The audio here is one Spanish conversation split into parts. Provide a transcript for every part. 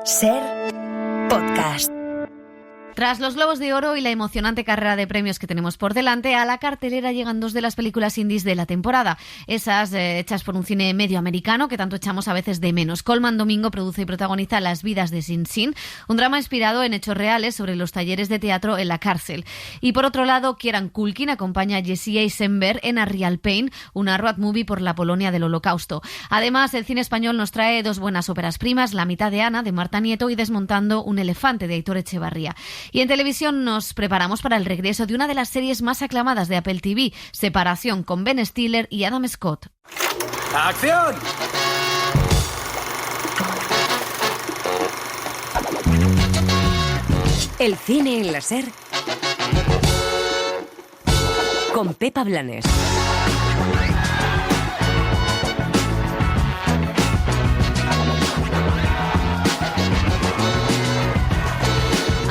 Ser Podcast. Tras los Globos de Oro y la emocionante carrera de premios que tenemos por delante, a la cartelera llegan dos de las películas indies de la temporada. Esas hechas por un cine medio americano que tanto echamos a veces de menos. Colman Domingo produce y protagoniza Las vidas de Sing Sing, un drama inspirado en hechos reales sobre los talleres de teatro en la cárcel. Y por otro lado, Kieran Culkin acompaña a Jesse Eisenberg en A Real Pain, una road movie por la Polonia del Holocausto. Además, el cine español nos trae dos buenas óperas primas, La mitad de Ana, de Marta Nieto, y Desmontando un elefante, de Aitor Echevarría. Y en televisión nos preparamos para el regreso de una de las series más aclamadas de Apple TV, Separación, con Ben Stiller y Adam Scott. ¡Acción! El cine en la Ser con Pepa Blanes.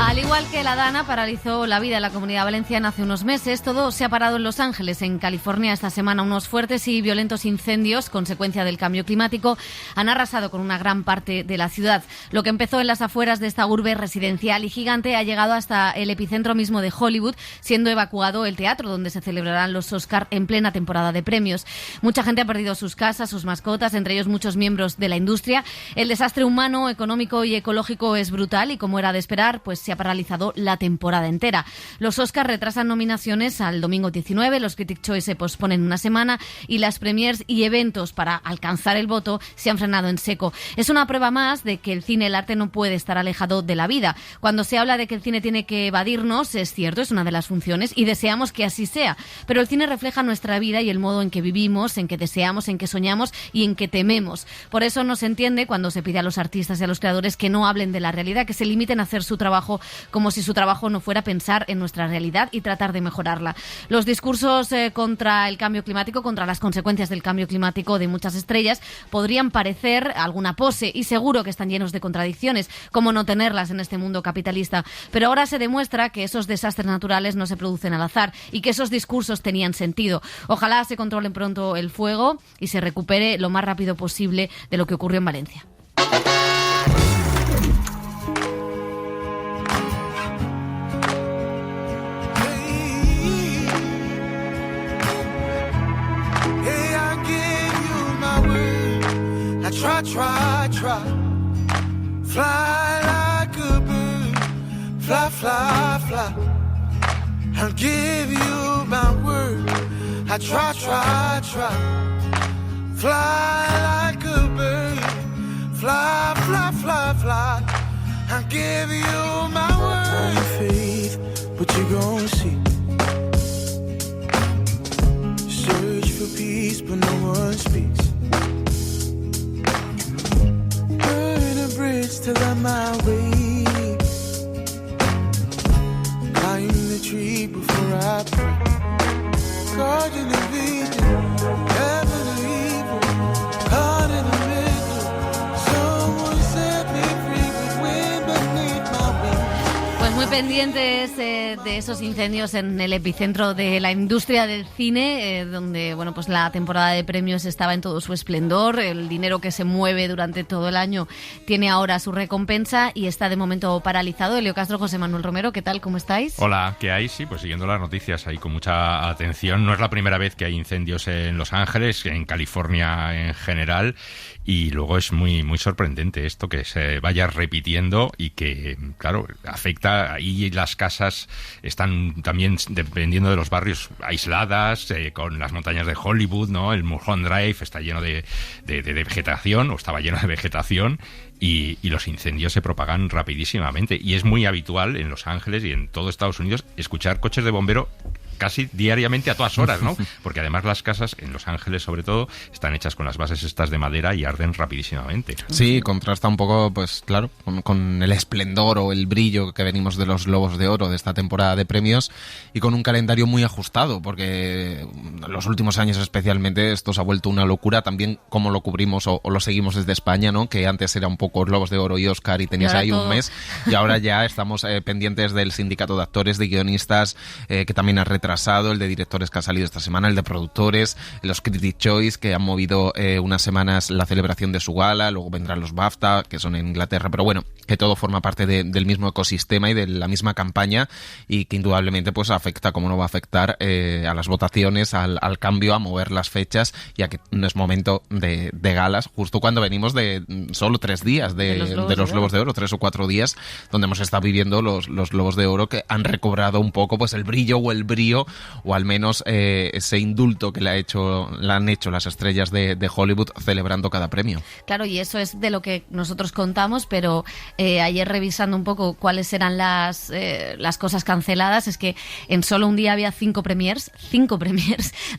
Al igual que la Dana paralizó la vida en la Comunidad Valenciana hace unos meses, todo se ha parado en Los Ángeles. En California esta semana unos fuertes y violentos incendios, consecuencia del cambio climático, han arrasado con una gran parte de la ciudad. Lo que empezó en las afueras de esta urbe residencial y gigante ha llegado hasta el epicentro mismo de Hollywood, siendo evacuado el teatro donde se celebrarán los Oscar en plena temporada de premios. Mucha gente ha perdido sus casas, sus mascotas, entre ellos muchos miembros de la industria. El desastre humano, económico y ecológico es brutal y, como era de esperar, pues se ha paralizado la temporada entera. Los Oscars retrasan nominaciones al domingo 19, los Critics' Choice se posponen una semana y las premiers y eventos para alcanzar el voto se han frenado en seco. Es una prueba más de que el cine, el arte, no puede estar alejado de la vida. Cuando se habla de que el cine tiene que evadirnos, es cierto, es una de las funciones y deseamos que así sea, pero el cine refleja nuestra vida y el modo en que vivimos, en que deseamos, en que soñamos y en que tememos. Por eso no se entiende cuando se pide a los artistas y a los creadores que no hablen de la realidad, que se limiten a hacer su trabajo como si su trabajo no fuera pensar en nuestra realidad y tratar de mejorarla. Los discursos contra el cambio climático, contra las consecuencias del cambio climático de muchas estrellas, podrían parecer alguna pose, y seguro que están llenos de contradicciones, como no tenerlas en este mundo capitalista. Pero ahora se demuestra que esos desastres naturales no se producen al azar y que esos discursos tenían sentido. Ojalá se controle pronto el fuego y se recupere lo más rápido posible de lo que ocurrió en Valencia. Try, fly like a bird, fly, I'll give you my word. I try, fly like a bird, fly, I'll give you my word. Faith, but you gon' see. Search for peace, but no one speaks. Till I'm my way. Climb the tree before I pray. God in the vision, heaven and evil, caught in the middle. Someone set me free with wind beneath my wings. Pues muy pendientes de esos incendios en el epicentro de la industria del cine, donde bueno, pues la temporada de premios estaba en todo su esplendor. El dinero que se mueve durante todo el año tiene ahora su recompensa y está de momento paralizado. Elio Castro, José Manuel Romero, ¿qué tal? ¿Cómo estáis? Hola, ¿qué hay? Sí, pues siguiendo las noticias ahí con mucha atención. No es la primera vez que hay incendios en Los Ángeles, en California en general, y luego es muy, muy sorprendente esto que se vaya repitiendo y que, claro, afecta. Ahí las casas están también, dependiendo de los barrios, aisladas, con las montañas de Hollywood, ¿no? El Mulholland Drive está lleno de vegetación, o estaba lleno de vegetación, y los incendios se propagan rapidísimamente. Y es muy habitual en Los Ángeles y en todo Estados Unidos escuchar coches de bombero casi diariamente a todas horas, ¿no? Porque además las casas, en Los Ángeles sobre todo, están hechas con las bases estas de madera y arden rapidísimamente. Sí, contrasta un poco, pues claro, con el esplendor o el brillo que venimos de los Globos de Oro de esta temporada de premios, y con un calendario muy ajustado, porque en los últimos años especialmente esto se ha vuelto una locura, también como lo cubrimos o lo seguimos desde España, ¿no? Que antes era un poco Globos de Oro y Oscar y tenías ahí todo un mes, y ahora ya estamos pendientes del sindicato de actores, de guionistas, que también ha retrasado retrasado, el de directores que ha salido esta semana, el de productores, los Critics' Choice, que han movido unas semanas la celebración de su gala, luego vendrán los BAFTA, que son en Inglaterra, pero bueno, que todo forma parte del mismo ecosistema y de la misma campaña, y que indudablemente pues afecta, como no va a afectar, a las votaciones, al cambio, a mover las fechas, ya que no es momento de galas, justo cuando venimos de solo 3 días de los Globos de Oro, 3 o 4 días, donde hemos estado viviendo los Globos de Oro, que han recobrado un poco pues el brillo o el brío, o al menos ese indulto que le han hecho las estrellas de Hollywood celebrando cada premio. Claro, y eso es de lo que nosotros contamos, pero ayer revisando un poco cuáles eran las cosas canceladas, es que en solo un día había 5 premiers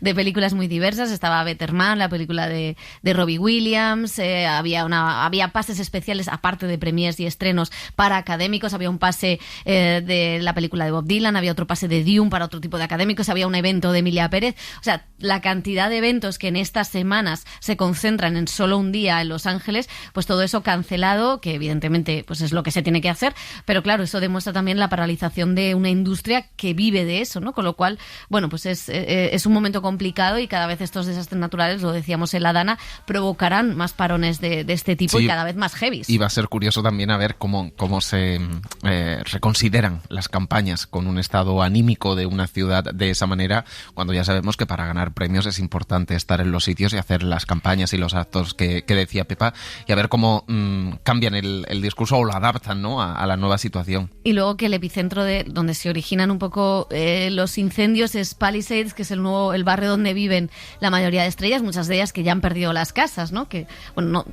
de películas muy diversas. Estaba Better Man, la película de Robbie Williams, había pases especiales aparte de premiers y estrenos para académicos, había un pase de la película de Bob Dylan, había otro pase de Dune para otro tipo de académicos, había un evento de Emilia Pérez. O sea, la cantidad de eventos que en estas semanas se concentran en solo un día en Los Ángeles, pues todo eso cancelado, que evidentemente pues es lo que se tiene que hacer, pero claro, eso demuestra también la paralización de una industria que vive de eso, ¿no? Con lo cual, bueno, pues es un momento complicado, y cada vez estos desastres naturales, lo decíamos en la Dana, provocarán más parones de este tipo, sí, y cada vez más heavies. Y va a ser curioso también a ver cómo se reconsideran las campañas con un estado anímico de una ciudad de esa manera, cuando ya sabemos que para ganar premios es importante estar en los sitios y hacer las campañas y los actos que decía Pepa, y a ver cómo cambian el discurso o lo adaptan, ¿no?, a la nueva situación. Y luego que el epicentro de donde se originan un poco los incendios es Palisades, que es el barrio donde viven la mayoría de estrellas, muchas de ellas que ya han perdido las casas, ¿no? Que bueno,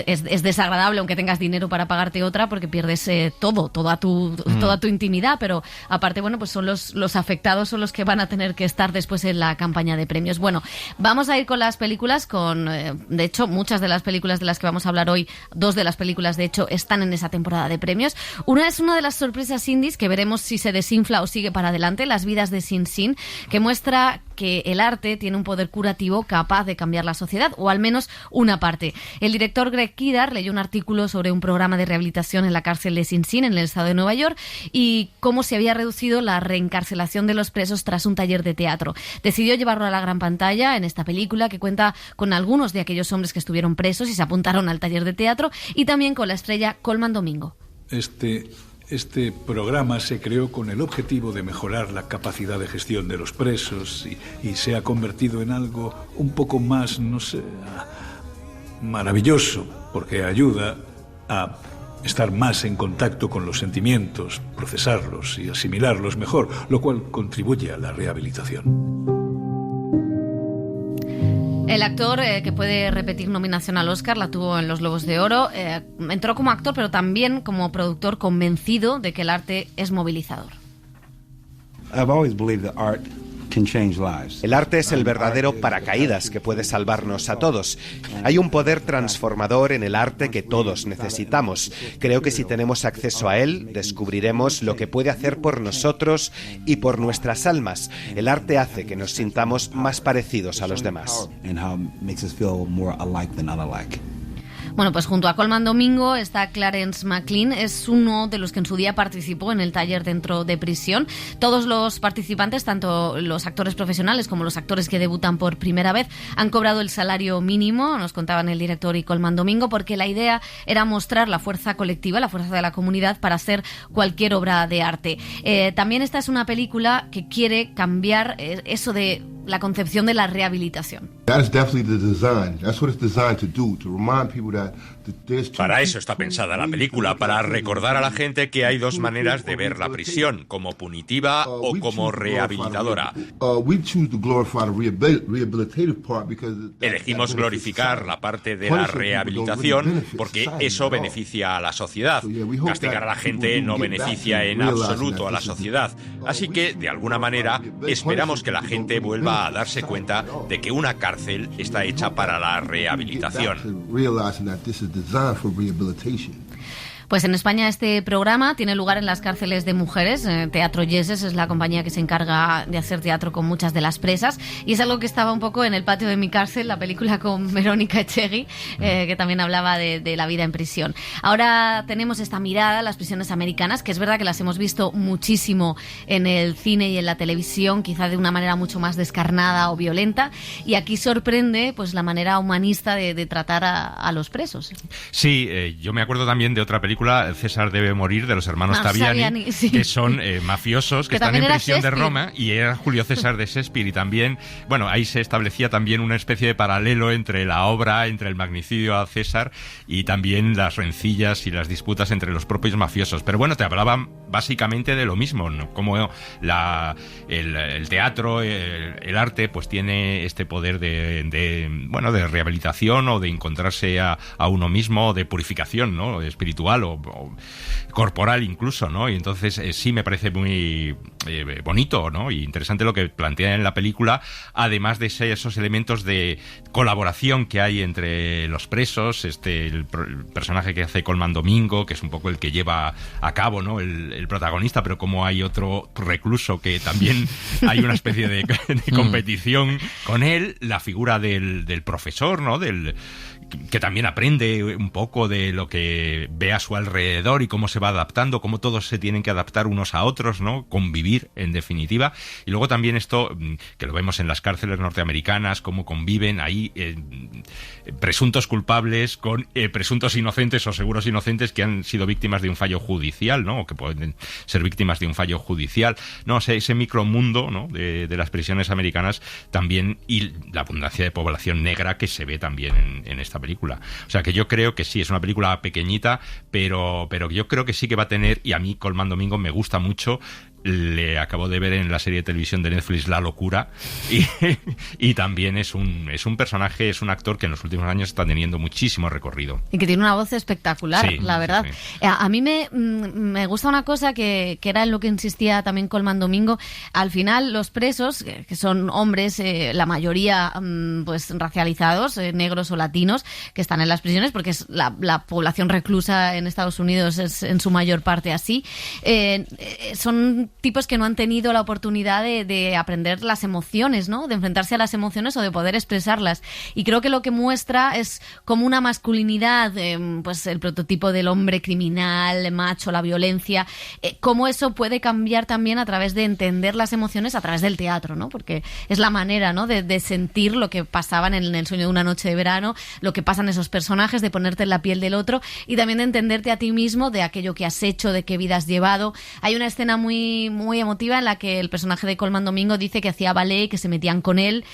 es desagradable aunque tengas dinero para pagarte otra, porque pierdes toda tu intimidad, pero aparte, bueno, pues son los afectados, son los que van a tener que estar después en la campaña de premios. Bueno, vamos a ir con las películas, de hecho, muchas de las películas de las que vamos a hablar hoy, 2 de las películas, de hecho, están en esa temporada de premios. Una es una de las sorpresas indies, que veremos si se desinfla o sigue para adelante, Las vidas de Sin Sin, que muestra que el arte tiene un poder curativo capaz de cambiar la sociedad, o al menos una parte. El director Greg Kidar leyó un artículo sobre un programa de rehabilitación en la cárcel de Sin Sin, en el estado de Nueva York, y cómo se había reducido la reencarcelación de los presos tras un taller de teatro. Decidió llevarlo a la gran pantalla en esta película, que cuenta con algunos de aquellos hombres que estuvieron presos y se apuntaron al taller de teatro, y también con la estrella Colman Domingo. Este programa se creó con el objetivo de mejorar la capacidad de gestión de los presos y se ha convertido en algo un poco más, no sé, maravilloso, porque ayuda a estar más en contacto con los sentimientos, procesarlos y asimilarlos mejor, lo cual contribuye a la rehabilitación. El actor, que puede repetir nominación al Oscar, la tuvo en los Globos de Oro, entró como actor, pero también como productor, convencido de que el arte es movilizador. I've always believed that art can change lives. El arte es el verdadero paracaídas que puede salvarnos a todos. Hay un poder transformador en el arte que todos necesitamos. Creo que si tenemos acceso a él, descubriremos lo que puede hacer por nosotros y por nuestras almas. El arte hace que nos sintamos más parecidos a los demás. Bueno, pues junto a Colman Domingo está Clarence McLean, es uno de los que en su día participó en el taller dentro de prisión. Todos los participantes, tanto los actores profesionales como los actores que debutan por primera vez, han cobrado el salario mínimo, nos contaban el director y Colman Domingo, porque la idea era mostrar la fuerza colectiva, la fuerza de la comunidad para hacer cualquier obra de arte. También esta es una película que quiere cambiar eso de la concepción de la rehabilitación. Para eso está pensada la película, para recordar a la gente que hay 2 maneras de ver la prisión, como punitiva o como rehabilitadora. Elegimos glorificar la parte de la rehabilitación porque eso beneficia a la sociedad. Castigar a la gente no beneficia en absoluto a la sociedad. Así que, de alguna manera, esperamos que la gente vuelva a darse cuenta de que una cárcel está hecha para la rehabilitación. Pues en España este programa tiene lugar en las cárceles de mujeres. Teatro Yeses es la compañía que se encarga de hacer teatro con muchas de las presas, y es algo que estaba un poco en El patio de mi cárcel, la película con Verónica Echegui, que también hablaba de la vida en prisión. Ahora tenemos esta mirada a las prisiones americanas, que es verdad que las hemos visto muchísimo en el cine y en la televisión, quizá de una manera mucho más descarnada o violenta, y aquí sorprende pues la manera humanista de tratar a los presos. Sí, yo me acuerdo también de otra película, César debe morir, de los hermanos Taviani, sí, que son mafiosos que están en prisión de Roma, y era Julio César de Shakespeare, y también, bueno, ahí se establecía también una especie de paralelo entre la obra, entre el magnicidio a César y también las rencillas y las disputas entre los propios mafiosos. Pero bueno, te hablaban básicamente de lo mismo, ¿no? Como el teatro, el arte, pues tiene este poder de rehabilitación o de encontrarse a uno mismo, de purificación, ¿no? Espiritual o corporal incluso, ¿no? Y entonces sí me parece muy bonito, ¿no? Y interesante lo que plantea en la película, además de esos elementos de colaboración que hay entre los presos, el personaje que hace Colman Domingo, que es un poco el que lleva a cabo, ¿no? El protagonista, pero como hay otro recluso que también hay una especie de competición con él, la figura del profesor, ¿no? Que también aprende un poco de lo que ve a su alrededor y cómo se va adaptando, cómo todos se tienen que adaptar unos a otros, ¿no? Convivir, en definitiva. Y luego también esto, que lo vemos en las cárceles norteamericanas, cómo conviven ahí presuntos culpables con presuntos inocentes o seguros inocentes que han sido víctimas de un fallo judicial, ¿no? O que pueden ser víctimas de un fallo judicial. No, ese micromundo, ¿no? de las prisiones americanas también, y la abundancia de población negra que se ve también en esta película. O sea que yo creo que sí, es una película pequeñita, pero yo creo que sí que va a tener, y a mí Colman Domingo me gusta mucho. Le acabo de ver en la serie de televisión de Netflix La Locura, y también es un personaje, es un actor que en los últimos años está teniendo muchísimo recorrido. Y que tiene una voz espectacular, sí, la verdad. Sí, sí. A mí me gusta una cosa que era en lo que insistía también Colman Domingo. Al final los presos, que son hombres, la mayoría pues racializados, negros o latinos, que están en las prisiones, porque es la población reclusa en Estados Unidos es en su mayor parte así, son tipos que no han tenido la oportunidad de aprender las emociones, ¿no? De enfrentarse a las emociones o de poder expresarlas. Y creo que lo que muestra es como una masculinidad, pues el prototipo del hombre criminal, macho, la violencia, cómo eso puede cambiar también a través de entender las emociones a través del teatro, ¿no? Porque es la manera, ¿no? de sentir lo que pasaban en El sueño de una noche de verano, lo que pasan esos personajes, de ponerte en la piel del otro y también de entenderte a ti mismo, de aquello que has hecho, de qué vida has llevado. Hay una escena muy emotiva en la que el personaje de Colman Domingo dice que hacía ballet, que se metían con él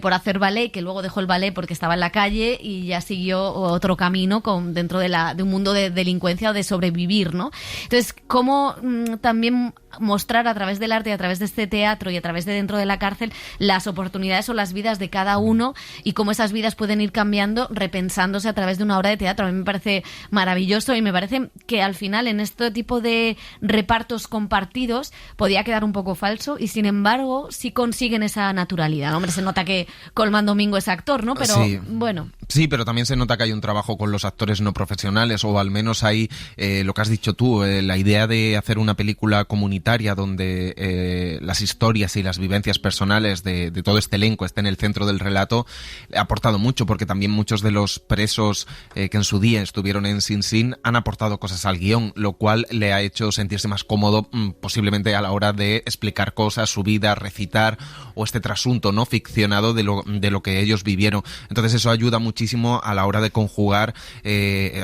por hacer ballet, que luego dejó el ballet porque estaba en la calle y ya siguió otro camino dentro de un mundo de delincuencia o de sobrevivir, ¿no? Entonces, cómo también mostrar a través del arte y a través de este teatro y a través de dentro de la cárcel las oportunidades o las vidas de cada uno y cómo esas vidas pueden ir cambiando, repensándose a través de una obra de teatro. A mí me parece maravilloso y me parece que al final en este tipo de repartos compartidos podía quedar un poco falso y sin embargo sí consiguen esa naturalidad. Hombre, se nota que Colman Domingo es actor, ¿no? Pero sí, bueno. Sí, pero también se nota que hay un trabajo con los actores no profesionales, o al menos hay lo que has dicho tú, la idea de hacer una película comunitaria donde las historias y las vivencias personales de todo este elenco estén en el centro del relato, ha aportado mucho, porque también muchos de los presos que en su día estuvieron en Sing Sing han aportado cosas al guión, lo cual le ha hecho sentirse más cómodo posiblemente a la hora de explicar cosas, su vida, recitar, o este trasunto no ficcionado de lo que ellos vivieron. Entonces eso ayuda muchísimo a la hora de conjugar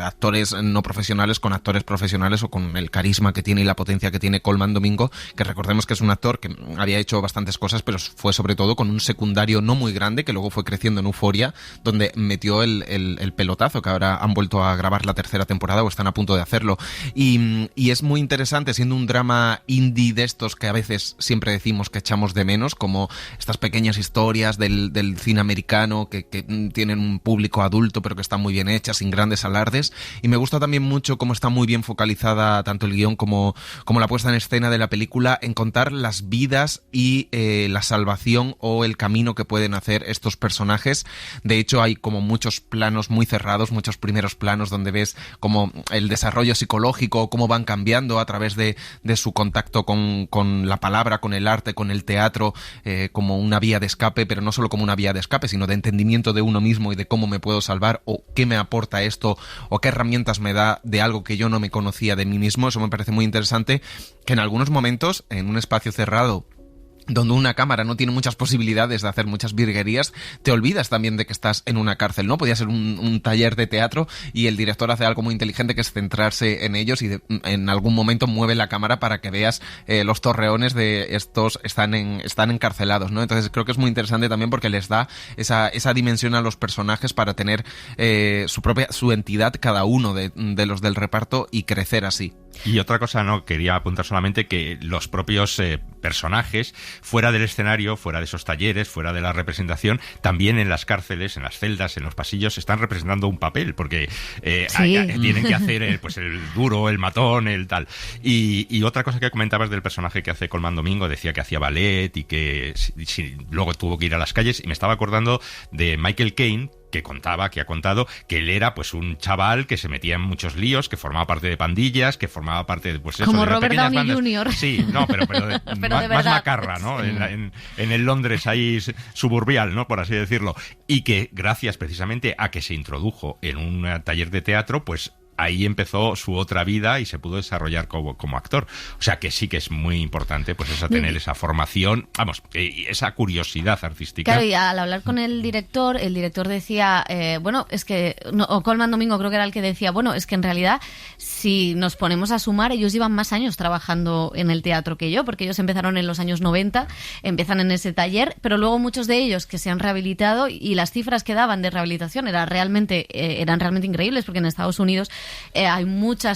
actores no profesionales con actores profesionales, o con el carisma que tiene y la potencia que tiene Colman Domingo, que recordemos que es un actor que había hecho bastantes cosas, pero fue sobre todo con un secundario no muy grande, que luego fue creciendo en Euphoria, donde metió el pelotazo, que ahora han vuelto a grabar la tercera temporada o están a punto de hacerlo. Y es muy interesante, siendo un drama indie y de estos que a veces siempre decimos que echamos de menos, como estas pequeñas historias del cine americano que tienen un público adulto pero que están muy bien hechas, sin grandes alardes. Y me gusta también mucho cómo está muy bien focalizada tanto el guión como la puesta en escena de la película en contar las vidas y la salvación o el camino que pueden hacer estos personajes. De hecho, hay como muchos planos muy cerrados, muchos primeros planos donde ves como el desarrollo psicológico, cómo van cambiando a través de su contacto con la palabra, con el arte, con el teatro, como una vía de escape, pero no solo como una vía de escape, sino de entendimiento de uno mismo y de cómo me puedo salvar, o qué me aporta esto, o qué herramientas me da de algo que yo no me conocía de mí mismo. Eso me parece muy interesante, que en algunos momentos, en un espacio cerrado, donde una cámara no tiene muchas posibilidades de hacer muchas virguerías, te olvidas también de que estás en una cárcel, ¿no? Podía ser un taller de teatro y el director hace algo muy inteligente, que es centrarse en ellos y en algún momento mueve la cámara para que veas los torreones de estos están encarcelados, ¿no? Entonces creo que es muy interesante también porque les da esa dimensión a los personajes para tener su entidad cada uno de los del reparto y crecer así. Y otra cosa, no quería apuntar solamente que los propios personajes, fuera del escenario, fuera de esos talleres, fuera de la representación, también en las cárceles, en las celdas, en los pasillos, están representando un papel, porque tienen que hacer pues el duro, el matón, el tal. Y otra cosa que comentabas del personaje que hace Colman Domingo, decía que hacía ballet y que luego tuvo que ir a las calles, y me estaba acordando de Michael Caine, que ha contado que él era pues un chaval que se metía en muchos líos, que formaba parte de pandillas, que formaba parte de pues eso, como de Robert Downey bandas. Jr. Sí, no, pero más macarra, ¿no? En el Londres ahí suburbial, ¿no? Por así decirlo. Y que gracias precisamente a que se introdujo en un taller de teatro, pues ahí empezó su otra vida y se pudo desarrollar como actor. O sea que sí que es muy importante pues tener esa formación, esa curiosidad artística. Claro, y al hablar con el director decía, es que, o Colman Domingo creo que era el que decía, es que en realidad si nos ponemos a sumar, ellos llevan más años trabajando en el teatro que yo, porque ellos empezaron en los años 90, empiezan en ese taller, pero luego muchos de ellos que se han rehabilitado, y las cifras que daban de rehabilitación eran realmente increíbles, porque en Estados Unidos hay mucha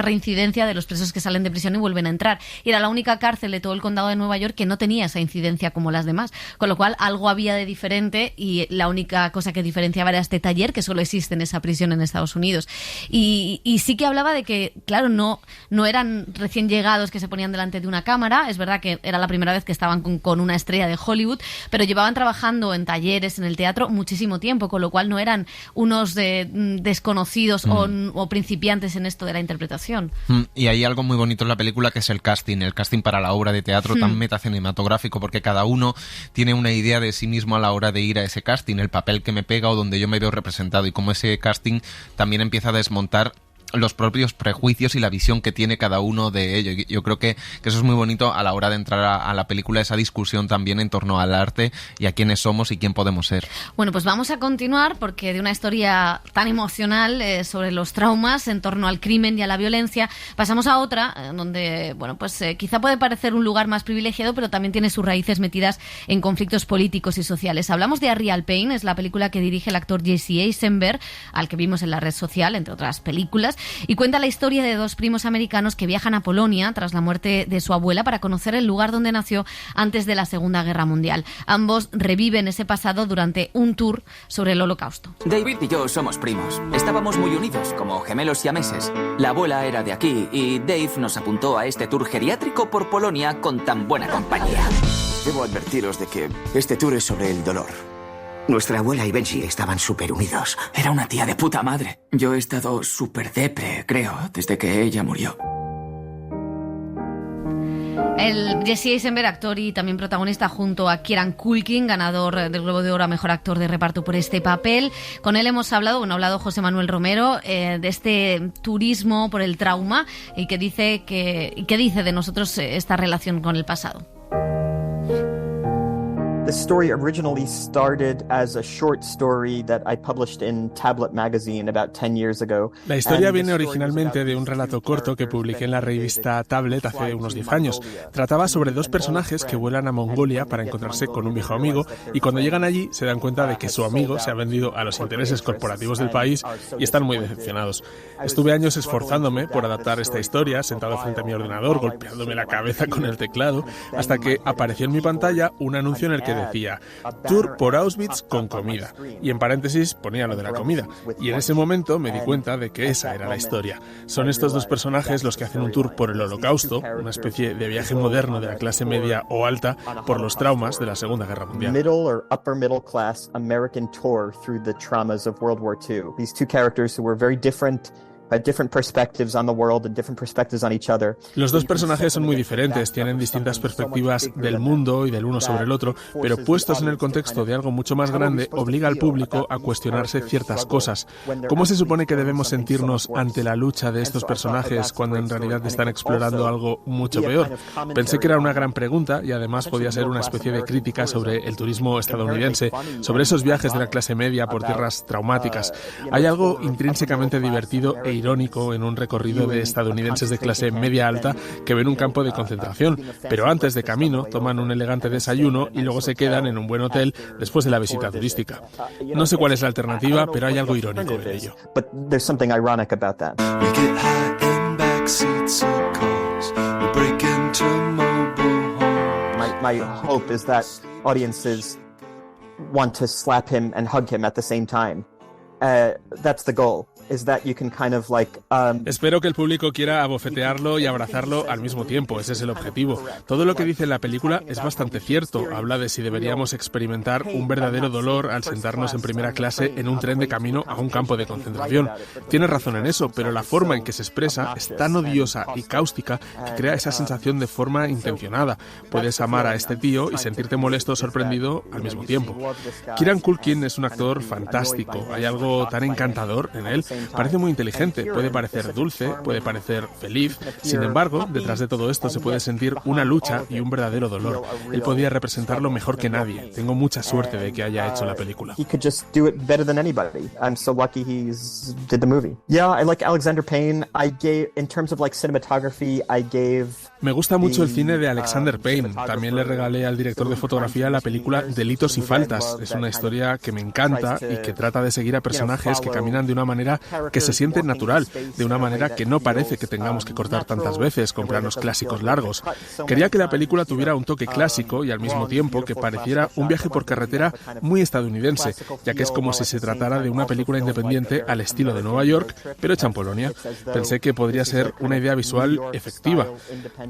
reincidencia de los presos que salen de prisión y vuelven a entrar. Y era la única cárcel de todo el condado de Nueva York que no tenía esa incidencia como las demás. Con lo cual, algo había de diferente, y la única cosa que diferenciaba era este taller, que solo existe en esa prisión en Estados Unidos. Y sí que hablaba de que, claro, no eran recién llegados que se ponían delante de una cámara. Es verdad que era la primera vez que estaban con una estrella de Hollywood, pero llevaban trabajando en talleres, en el teatro, muchísimo tiempo, con lo cual no eran unos desconocidos o principiantes en esto de la interpretación. Y hay algo muy bonito en la película, que es el casting para la obra de teatro tan metacinematográfico, porque cada uno tiene una idea de sí mismo a la hora de ir a ese casting, el papel que me pega o donde yo me veo representado, y como ese casting también empieza a desmontar los propios prejuicios y la visión que tiene cada uno de ellos. Yo creo que eso es muy bonito a la hora de entrar a la película, esa discusión también en torno al arte y a quiénes somos y quién podemos ser. Bueno, pues vamos a continuar, porque de una historia tan emocional sobre los traumas en torno al crimen y a la violencia, pasamos a otra donde, quizá puede parecer un lugar más privilegiado, pero también tiene sus raíces metidas en conflictos políticos y sociales. Hablamos de A Real Pain, es la película que dirige el actor Jesse Eisenberg, al que vimos en La Red Social, entre otras películas, y cuenta la historia de dos primos americanos que viajan a Polonia tras la muerte de su abuela para conocer el lugar donde nació antes de la Segunda Guerra Mundial. Ambos reviven ese pasado durante un tour sobre el Holocausto. David y yo somos primos. Estábamos muy unidos, como gemelos siameses. La abuela era de aquí y Dave nos apuntó a este tour geriátrico por Polonia con tan buena compañía. Debo advertiros de que este tour es sobre el dolor. Nuestra abuela y Benji estaban súper unidos. Era una tía de puta madre. Yo he estado súper depre, creo, desde que ella murió. El Jesse Eisenberg, actor y también protagonista, junto a Kieran Culkin, ganador del Globo de Oro a Mejor Actor de Reparto por este papel. Con él hemos hablado, ha hablado José Manuel Romero, de este turismo por el trauma, y qué dice de nosotros esta relación con el pasado. The story originally started as a short story that I published in Tablet magazine about 10 years ago. La historia viene originalmente de un relato corto que publiqué en la revista Tablet hace unos 10 años. Trataba sobre dos personajes que vuelan a Mongolia para encontrarse con un viejo amigo y cuando llegan allí se dan cuenta de que su amigo se ha vendido a los intereses corporativos del país y están muy decepcionados. Estuve años esforzándome por adaptar esta historia, sentado frente a mi ordenador, golpeándome la cabeza con el teclado, hasta que apareció en mi pantalla un anuncio en el que decía Tour por Auschwitz con comida, y en paréntesis ponía lo de la comida, y en ese momento me di cuenta de que esa era la historia. Son estos dos personajes los que hacen un tour por el Holocausto, una especie de viaje moderno de la clase media o alta por los traumas de la Segunda Guerra Mundial. Middle or upper middle class American tour through the traumas of World War II. These two characters who were very different, had different perspectives on the world and different perspectives on each other. Los dos personajes son muy diferentes, tienen distintas perspectivas del mundo y del uno sobre el otro, pero puestos en el contexto de algo mucho más grande, obliga al público a cuestionarse ciertas cosas. ¿Cómo se supone que debemos sentirnos ante la lucha de estos personajes cuando en realidad están explorando algo mucho peor? Pensé que era una gran pregunta y además podía ser una especie de crítica sobre el turismo estadounidense, sobre esos viajes de la clase media por tierras traumáticas. Hay algo intrínsecamente divertido e irónico en un recorrido de estadounidenses de clase media alta que ven un campo de concentración, pero antes de camino toman un elegante desayuno y luego se quedan en un buen hotel después de la visita turística. No sé cuál es la alternativa, pero hay algo irónico en ello. My hope is that audiences want to slap him and hug him at the same time. That's the goal. Is that you can kind of like, Espero que el público quiera abofetearlo y abrazarlo al mismo tiempo, ese es el objetivo. Todo lo que dice en la película es bastante cierto. Habla de si deberíamos experimentar un verdadero dolor al sentarnos en primera clase en un tren de camino a un campo de concentración. Tiene razón en eso, pero la forma en que se expresa es tan odiosa y cáustica que crea esa sensación de forma intencionada. Puedes amar a este tío y sentirte molesto o sorprendido al mismo tiempo. Kieran Culkin es un actor fantástico. Hay algo tan encantador en él. Parece muy inteligente, puede parecer dulce, puede parecer feliz. Sin embargo, detrás de todo esto se puede sentir una lucha y un verdadero dolor. Él podía representarlo mejor que nadie. Tengo mucha suerte de que haya hecho la película. He could just do it better than anybody. I'm so lucky he did the movie. Yeah, I like Alexander Payne. I gave, in terms of like cinematography, I gave... Me gusta mucho el cine de Alexander Payne. También le regalé al director de fotografía la película Delitos y Faltas. Es una historia que me encanta y que trata de seguir a personajes que caminan de una manera que se siente natural, de una manera que no parece que tengamos que cortar tantas veces con planos clásicos largos. Quería que la película tuviera un toque clásico y al mismo tiempo que pareciera un viaje por carretera muy estadounidense, ya que es como si se tratara de una película independiente al estilo de Nueva York, pero hecha en Polonia. Pensé que podría ser una idea visual efectiva.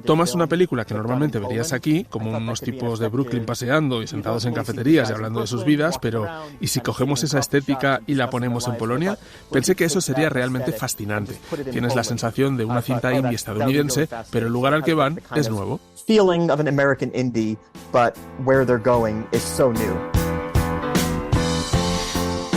Tomas una película que normalmente verías aquí, como unos tipos de Brooklyn paseando y sentados en cafeterías y hablando de sus vidas, pero ¿y si cogemos esa estética y la ponemos en Polonia? Pensé que eso sería realmente fascinante. Tienes la sensación de una cinta indie estadounidense, pero el lugar al que van es nuevo. Feeling of an American indie, but where they're going is so new.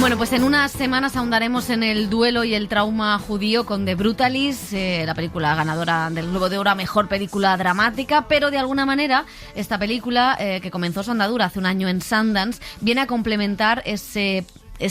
Bueno, pues en unas semanas ahondaremos en el duelo y el trauma judío con The Brutalist, la película ganadora del Globo de Oro a Mejor Película Dramática, pero de alguna manera esta película, que comenzó su andadura hace un año en Sundance, viene a complementar ese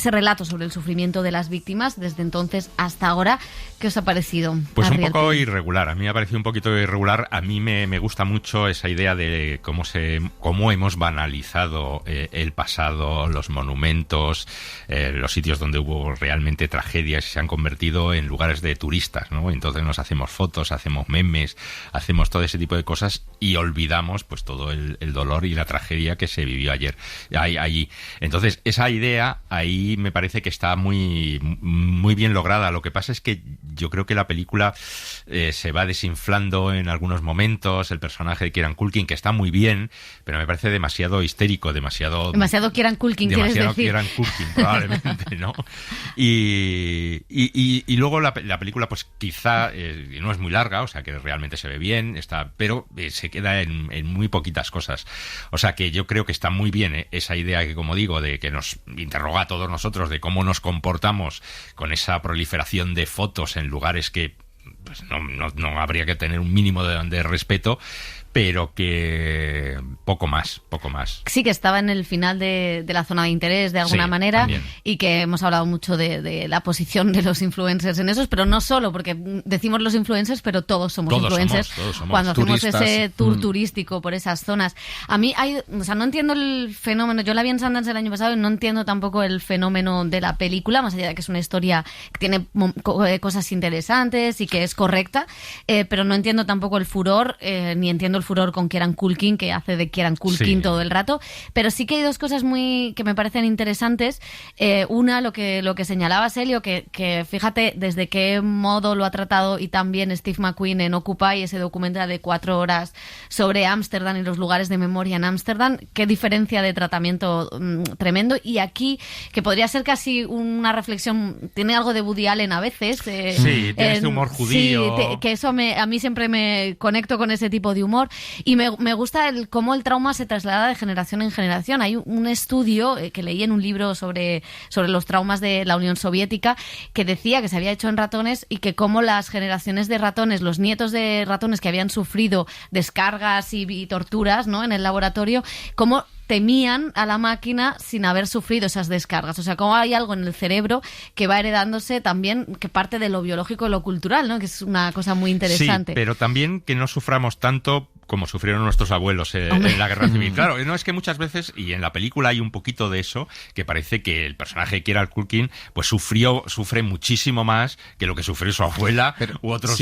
relato sobre el sufrimiento de las víctimas desde entonces hasta ahora. ¿Qué os ha parecido? Pues un poco irregular. A mí me ha parecido un poquito irregular. A mí me gusta mucho esa idea de cómo hemos banalizado el pasado, los monumentos, los sitios donde hubo realmente tragedias y se han convertido en lugares de turistas, ¿no? Entonces nos hacemos fotos, hacemos memes, hacemos todo ese tipo de cosas y olvidamos pues todo el dolor y la tragedia que se vivió ayer allí. Entonces esa idea ahí me parece que está muy, muy bien lograda. Lo que pasa es que yo creo que la película se va desinflando en algunos momentos. El personaje de Kieran Culkin, que está muy bien, pero me parece demasiado histérico, demasiado Kieran Culkin, ¿quieres decir? Kieran Culkin, probablemente, ¿no? Y luego la película, pues quizá no es muy larga, o sea que realmente se ve bien, pero se queda en muy poquitas cosas. O sea que yo creo que está muy bien esa idea que, como digo, de que nos interroga a todos nosotros de cómo nos comportamos con esa proliferación de fotos en lugares que pues no habría que tener un mínimo de respeto, pero que poco más. Sí, que estaba en el final de la zona de interés de alguna manera, también. Y que hemos hablado mucho de la posición de los influencers en esos, pero no solo, porque decimos los influencers, pero todos somos influencers cuando hacemos ese tour turístico por esas zonas. A mí no entiendo el fenómeno. Yo la vi en Sundance el año pasado y no entiendo tampoco el fenómeno de la película, más allá de que es una historia que tiene cosas interesantes y que es correcta, pero no entiendo tampoco el furor, ni entiendo el furor con Kieran Culkin, que hace de Kieran Culkin todo el rato, pero sí que hay dos cosas que me parecen interesantes. Una, lo que señalaba Elio, que fíjate desde qué modo lo ha tratado y también Steve McQueen en Occupy, ese documental de 4 horas sobre Ámsterdam y los lugares de memoria en Ámsterdam, qué diferencia de tratamiento tremendo. Y aquí, que podría ser casi una reflexión, tiene algo de Woody Allen a veces. Tiene este humor judío. Sí, que eso a mí siempre me conecto con ese tipo de humor. Y me gusta cómo el trauma se traslada de generación en generación. Hay un estudio que leí en un libro sobre los traumas de la Unión Soviética, que decía que se había hecho en ratones y que cómo las generaciones de ratones, los nietos de ratones que habían sufrido descargas y torturas, ¿no?, en el laboratorio, cómo temían a la máquina sin haber sufrido esas descargas. O sea, cómo hay algo en el cerebro que va heredándose también, que parte de lo biológico y lo cultural, ¿no?, que es una cosa muy interesante. Sí, pero también que no suframos tanto como sufrieron nuestros abuelos en la Guerra Civil. Claro, no es que muchas veces, y en la película hay un poquito de eso, que parece que el personaje de Kieran Culkin pues sufre muchísimo más que lo que sufrió su abuela u otros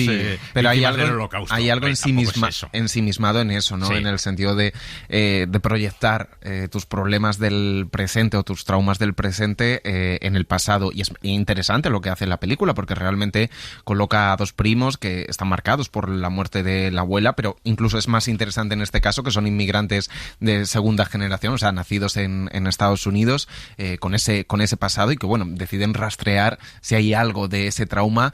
pero hay víctimas algo, del Holocausto. hay algo ensimismado en eso, ¿no? Sí. En el sentido de proyectar tus problemas del presente o tus traumas del presente en el pasado. Y es interesante lo que hace la película, porque realmente coloca a dos primos que están marcados por la muerte de la abuela, pero incluso es más interesante en este caso que son inmigrantes de segunda generación, o sea, nacidos en Estados Unidos, con ese pasado, y que, bueno, deciden rastrear si hay algo de ese trauma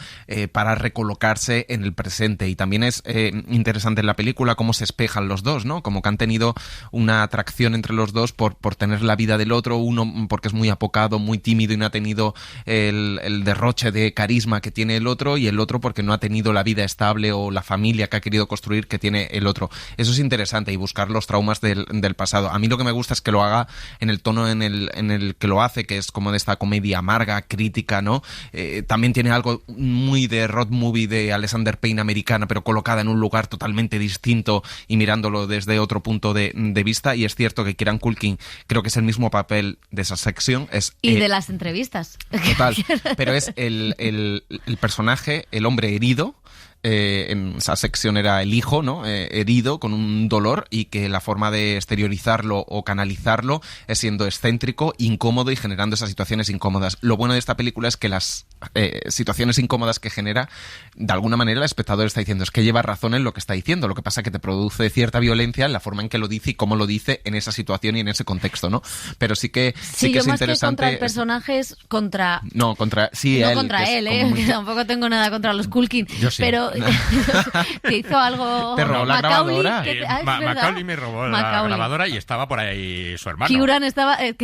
para recolocarse en el presente. Y también es interesante en la película cómo se espejan los dos, ¿no? Como que han tenido una atracción entre los dos por tener la vida del otro, uno porque es muy apocado, muy tímido y no ha tenido el derroche de carisma que tiene el otro, y el otro porque no ha tenido la vida estable o la familia que ha querido construir que tiene el otro. Eso es interesante, y buscar los traumas del pasado. A mí lo que me gusta es que lo haga en el tono en el que lo hace, que es como de esta comedia amarga, crítica, ¿no? También tiene algo muy de road movie de Alexander Payne americana, pero colocada en un lugar totalmente distinto y mirándolo desde otro punto de vista. Y es cierto que Kieran Culkin creo que es el mismo papel de esa sección. Y de las entrevistas. Total, pero es el personaje, el hombre herido. En esa sección era el hijo, ¿no? Herido, con un dolor, y que la forma de exteriorizarlo o canalizarlo es siendo excéntrico, incómodo y generando esas situaciones incómodas. Lo bueno de esta película es que las situaciones incómodas que genera, de alguna manera el espectador está diciendo, es que lleva razón en lo que está diciendo. Lo que pasa es que te produce cierta violencia en la forma en que lo dice y cómo lo dice en esa situación y en ese contexto, ¿no? Pero sí que yo es más interesante. Que contra el personaje es contra... No, contra él, que tampoco tengo nada contra los Culkin. Yo sí. Pero que hizo algo... ¿Te robó la grabadora? Macaulay me robó la grabadora y estaba por ahí su hermano. Kieran estaba... él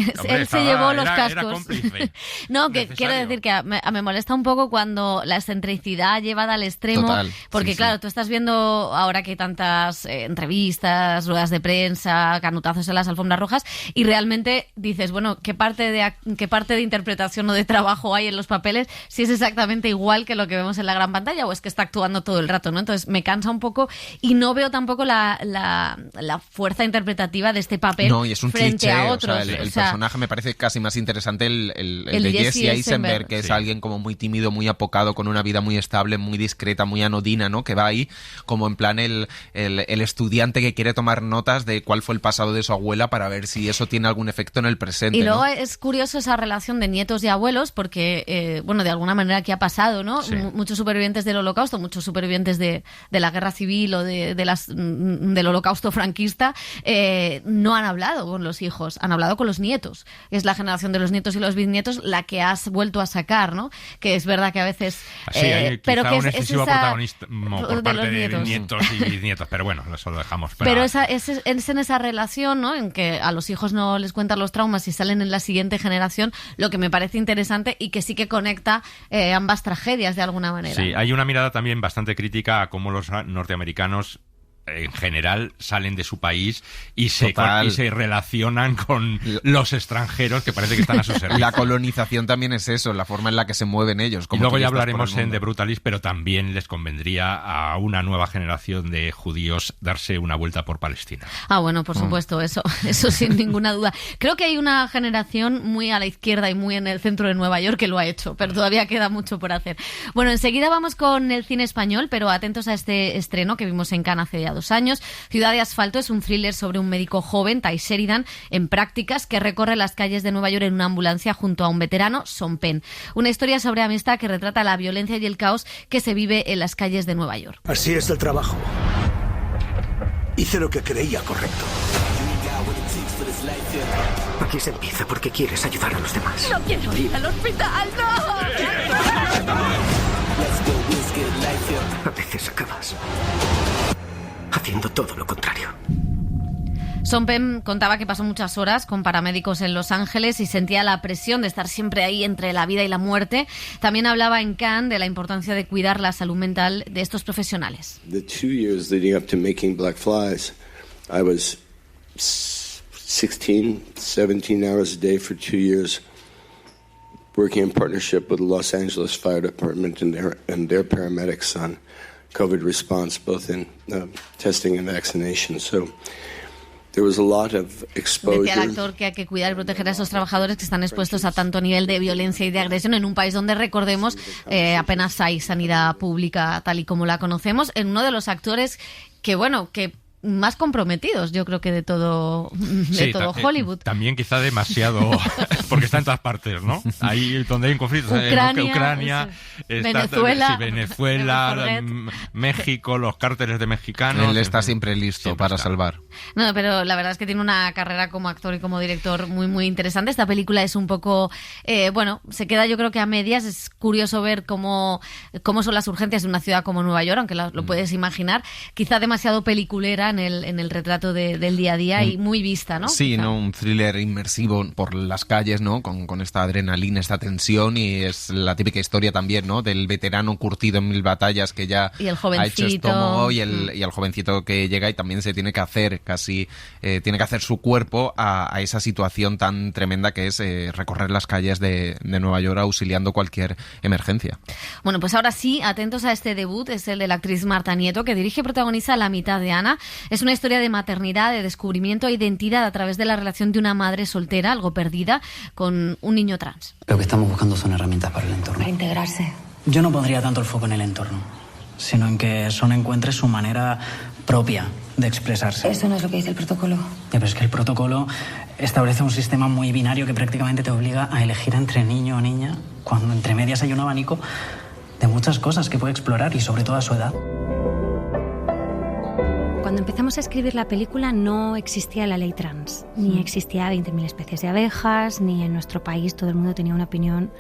se llevó los cascos. Era cómplice. No, que quiero decir que me molesta un poco cuando la excentricidad llevada al extremo. Total, porque sí, claro, tú estás viendo ahora que hay tantas entrevistas, ruedas de prensa, canutazos en las alfombras rojas, y realmente dices, bueno, ¿qué parte de interpretación o de trabajo hay en los papeles si es exactamente igual que lo que vemos en la gran pantalla, o es que está actuando todo el rato, ¿no? Entonces me cansa un poco y no veo tampoco la fuerza interpretativa de este papel frente a otros. O sea, el personaje me parece casi más interesante el de Jesse Eisenberg, que es alguien como muy tímido, muy apocado, con una vida muy estable, muy discreta, muy anodina, ¿no? Que va ahí como en plan el estudiante que quiere tomar notas de cuál fue el pasado de su abuela para ver si eso tiene algún efecto en el presente. Y luego, ¿no? Es curioso esa relación de nietos y abuelos, porque, bueno, de alguna manera aquí ha pasado, ¿no? Sí. Muchos supervivientes del Holocausto, muchos supervivientes de la Guerra Civil o del Holocausto franquista, no han hablado con los hijos, han hablado con los nietos. Es la generación de los nietos y los bisnietos la que has vuelto a sacar, ¿no? Que es verdad que a veces... Sí, hay pero que un excesivo protagonismo por parte de nietos. nietos y bisnietos, pero bueno, eso lo dejamos. Pero es en esa relación, ¿no? En que a los hijos no les cuentan los traumas y salen en la siguiente generación, lo que me parece interesante y que sí que conecta ambas tragedias de alguna manera. Sí, hay una mirada también bastante crítica a cómo los norteamericanos en general salen de su país y se relacionan con los extranjeros que parece que están a su servicio. La colonización también es eso, la forma en la que se mueven ellos. Y luego ya hablaremos en The Brutalist, pero también les convendría a una nueva generación de judíos darse una vuelta por Palestina. Bueno, por supuesto, eso sin ninguna duda. Creo que hay una generación muy a la izquierda y muy en el centro de Nueva York que lo ha hecho, pero todavía queda mucho por hacer. Bueno, enseguida vamos con el cine español, pero atentos a este estreno que vimos en Cannes hace ya 2 años. Ciudad de Asfalto es un thriller sobre un médico joven, Ty Sheridan, en prácticas, que recorre las calles de Nueva York en una ambulancia junto a un veterano, Sean Penn. Una historia sobre amistad que retrata la violencia y el caos que se vive en las calles de Nueva York. Así es el trabajo. Hice lo que creía correcto. Aquí se empieza porque quieres ayudar a los demás. ¡No quiero ir al hospital! ¡No! A veces acabas haciendo todo lo contrario. Sean Penn contaba que pasó muchas horas con paramédicos en Los Ángeles y sentía la presión de estar siempre ahí entre la vida y la muerte. También hablaba en Cannes de la importancia de cuidar la salud mental de estos profesionales. The 2 years leading up to making Black Flies, I was 16, 17 hours a day for 2 years, working in partnership with the Los Angeles Fire Department and their paramedics on COVID response, both in testing and vaccination. So there was a lot of exposure. Decía el actor que hay que cuidar y proteger a esos trabajadores que están expuestos a tanto nivel de violencia y de agresión en un país donde, recordemos, apenas hay sanidad pública tal y como la conocemos, en uno de los actores que más comprometidos, yo creo que de todo Hollywood. También quizá demasiado, porque está en todas partes, ¿no? Ahí donde hay un conflicto, Ucrania, Venezuela, México, los cárteles de mexicanos. Él está siempre listo para salvar. No, pero la verdad es que tiene una carrera como actor y como director muy, muy interesante. Esta película es un poco, se queda yo creo que a medias. Es curioso ver cómo son las urgencias de una ciudad como Nueva York, aunque lo puedes imaginar. Quizá demasiado peliculera en el retrato del día a día y muy vista, ¿no? Sí, ¿no? Un thriller inmersivo por las calles, ¿no? Con esta adrenalina, esta tensión, y es la típica historia también, ¿no? Del veterano curtido en 1000 batallas que ya ha hecho estómago y el jovencito que llega y también se tiene que hacer tiene que hacer su cuerpo a esa situación tan tremenda que es recorrer las calles de Nueva York auxiliando cualquier emergencia. Bueno, pues ahora sí, atentos a este debut, es el de la actriz Marta Nieto, que dirige y protagoniza La mitad de Ana. Es una historia de maternidad, de descubrimiento e identidad a través de la relación de una madre soltera, algo perdida, con un niño trans. Lo que estamos buscando son herramientas para el entorno. Para integrarse. Yo no pondría tanto el foco en el entorno, sino en que Son encuentre su manera propia de expresarse. Eso no es lo que dice el protocolo. Pero es que el protocolo establece un sistema muy binario que prácticamente te obliga a elegir entre niño o niña, cuando entre medias hay un abanico de muchas cosas que puede explorar y sobre todo a su edad. Cuando empezamos a escribir la película no existía la ley trans, ni existía 20.000 especies de abejas, ni en nuestro país todo el mundo tenía una opinión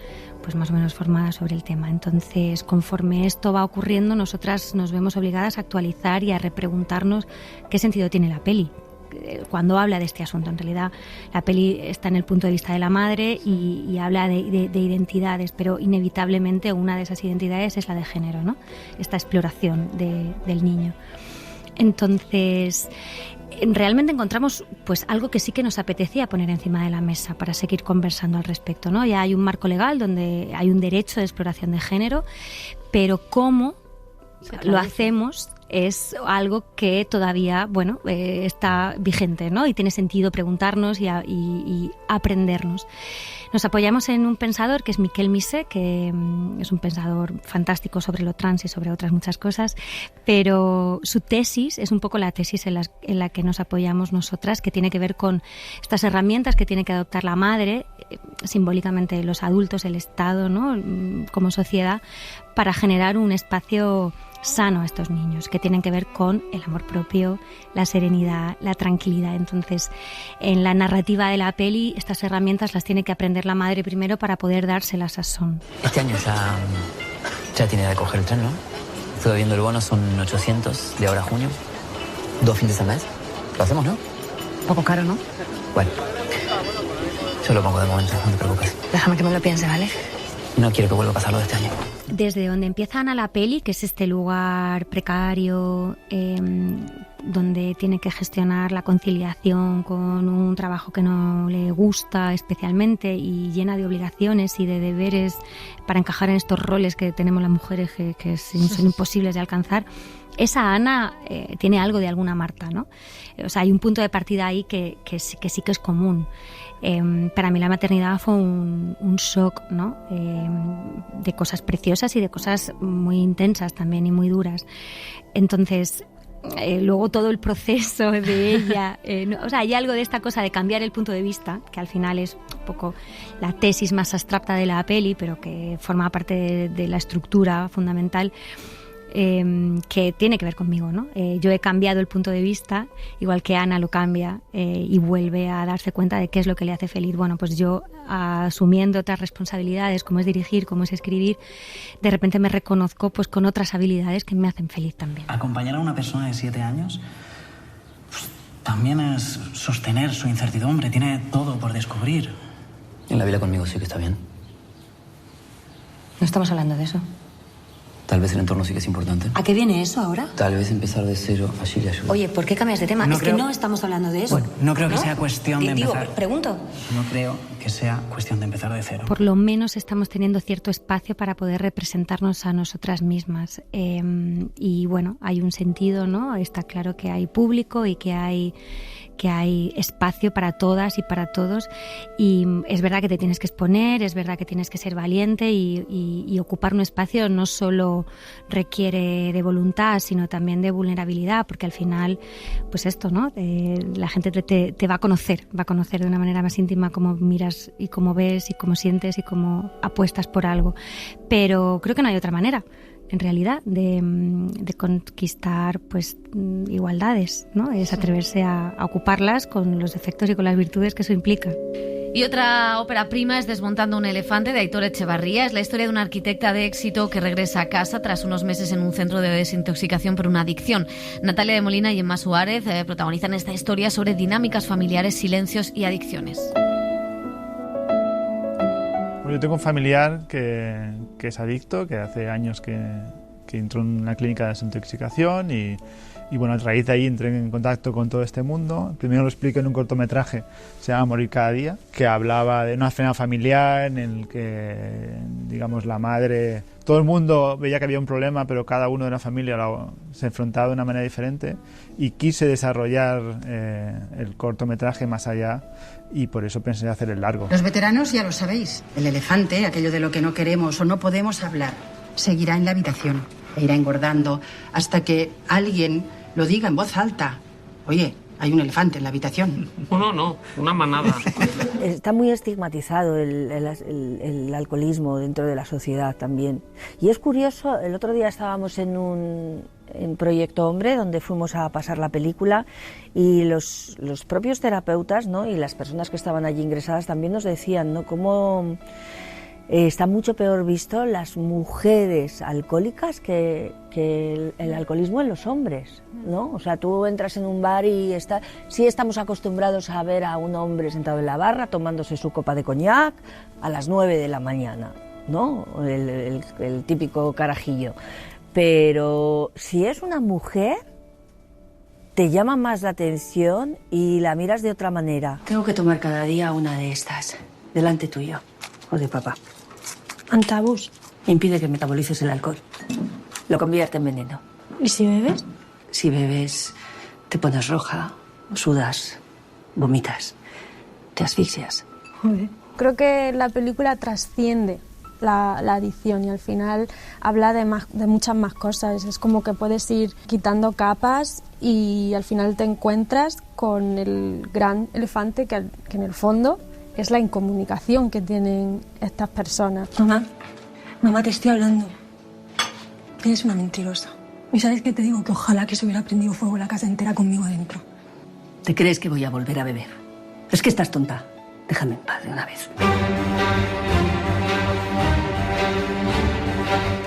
pues más o menos formada sobre el tema. Entonces, conforme esto va ocurriendo, nosotras nos vemos obligadas a actualizar y a repreguntarnos qué sentido tiene la peli cuando habla de este asunto. En realidad, la peli está en el punto de vista de la madre y habla de identidades, pero inevitablemente una de esas identidades es la de género, ¿no? Esta exploración del niño. Entonces, realmente encontramos pues algo que sí que nos apetecía poner encima de la mesa para seguir conversando al respecto, ¿no? Ya hay un marco legal donde hay un derecho de exploración de género, pero cómo lo hacemos es algo que todavía, está vigente, ¿no? Y tiene sentido preguntarnos y aprendernos. Nos apoyamos en un pensador que es Miquel Misé, que es un pensador fantástico sobre lo trans y sobre otras muchas cosas, pero su tesis es un poco la tesis en la que nos apoyamos nosotras, que tiene que ver con estas herramientas que tiene que adoptar la madre, simbólicamente los adultos, el Estado, ¿no? Como sociedad, para generar un espacio sano a estos niños, que tienen que ver con el amor propio, la serenidad, la tranquilidad. Entonces, en la narrativa de la peli, estas herramientas las tiene que aprender la madre primero para poder dárselas a Son. Este año ya tiene de coger el tren, ¿no? Estuve viendo el bono, son 800 de ahora a junio, 2 fines al mes. Lo hacemos, ¿no? Un poco caro, ¿no? Bueno, yo lo pongo de momento, no te preocupes. Déjame que me lo piense, ¿vale? No quiero que vuelva a pasar lo de este año. Desde donde empieza Ana la peli, que es este lugar precario, donde tiene que gestionar la conciliación con un trabajo que no le gusta especialmente y llena de obligaciones y de deberes para encajar en estos roles que tenemos las mujeres que son imposibles de alcanzar. Esa Ana tiene algo de alguna Marta, ¿no? O sea, hay un punto de partida ahí que sí que es común. Para mí la maternidad fue un shock, ¿no? De cosas preciosas y de cosas muy intensas también y muy duras. Entonces, luego todo el proceso de ella, o sea, hay algo de esta cosa de cambiar el punto de vista, que al final es un poco la tesis más abstracta de la peli, pero que forma parte de la estructura fundamental. Que tiene que ver conmigo, ¿no? Yo he cambiado el punto de vista, igual que Ana lo cambia y vuelve a darse cuenta de qué es lo que le hace feliz. Bueno, pues yo, asumiendo otras responsabilidades, como es dirigir, como es escribir, de repente me reconozco pues con otras habilidades que me hacen feliz también. Acompañar a una persona de 7 años pues, también es sostener su incertidumbre, tiene todo por descubrir. En la vida conmigo sí que está bien. No estamos hablando de eso. Tal vez el entorno sí que es importante. ¿A qué viene eso ahora? Tal vez empezar de cero así le ayuda. Oye, ¿por qué cambias de tema? Que no estamos hablando de eso. Bueno, no creo que sea cuestión de empezar. Pregunto. No creo que sea cuestión de empezar de cero. Por lo menos estamos teniendo cierto espacio para poder representarnos a nosotras mismas. Y bueno, hay un sentido, ¿no? Está claro que hay público y que hay espacio para todas y para todos, y es verdad que te tienes que exponer, es verdad que tienes que ser valiente y ocupar un espacio no solo requiere de voluntad, sino también de vulnerabilidad, porque al final, pues esto, ¿no? La gente te va a conocer de una manera más íntima cómo miras y cómo ves y cómo sientes y cómo apuestas por algo, pero creo que no hay otra manera en realidad de conquistar pues igualdades, ¿no? Es atreverse a ocuparlas con los defectos y con las virtudes que eso implica. Y otra ópera prima es Desmontando un elefante, de Aitor Echevarría. Es la historia de una arquitecta de éxito que regresa a casa tras unos meses en un centro de desintoxicación por una adicción. Natalia de Molina y Emma Suárez protagonizan esta historia sobre dinámicas familiares, silencios y adicciones. Yo tengo un familiar que es adicto, que hace años que entró en una clínica de desintoxicación y bueno, a raíz de ahí entré en contacto con todo este mundo. Primero lo explico en un cortometraje, se llama Morir cada día, que hablaba de una escena familiar en el que, digamos, la madre... Todo el mundo veía que había un problema, pero cada uno de la familia se enfrentaba de una manera diferente, y quise desarrollar el cortometraje más allá, y por eso pensé hacer el largo. Los veteranos ya lo sabéis. El elefante, aquello de lo que no queremos o no podemos hablar, seguirá en la habitación e irá engordando hasta que alguien lo diga en voz alta. Oye, hay un elefante en la habitación. No, una manada. Está muy estigmatizado el alcoholismo dentro de la sociedad también. Y es curioso, el otro día estábamos en Proyecto Hombre, donde fuimos a pasar la película, y los propios terapeutas, ¿no? Y las personas que estaban allí ingresadas también nos decían, ¿no? Cómo está mucho peor visto las mujeres alcohólicas que el alcoholismo en los hombres, ¿no? O sea, tú entras en un bar y sí estamos acostumbrados a ver a un hombre sentado en la barra tomándose su copa de coñac a las 9 de la mañana, ¿no? El típico carajillo. Pero si es una mujer, te llama más la atención y la miras de otra manera. Tengo que tomar cada día una de estas, delante tuyo, o de papá. Antabús. Impide que metabolices el alcohol. Lo convierte en veneno. ¿Y si bebes? Si bebes, te pones roja, sudas, vomitas, te asfixias. Joder. Creo que la película trasciende la adicción y al final habla de muchas más cosas. Es como que puedes ir quitando capas y al final te encuentras con el gran elefante que en el fondo es la incomunicación que tienen estas personas. Mamá, te estoy hablando. Eres una mentirosa. ¿Y sabes qué te digo? Que ojalá que se hubiera prendido fuego la casa entera conmigo dentro. ¿Te crees que voy a volver a beber? Es que estás tonta. Déjame en paz de una vez.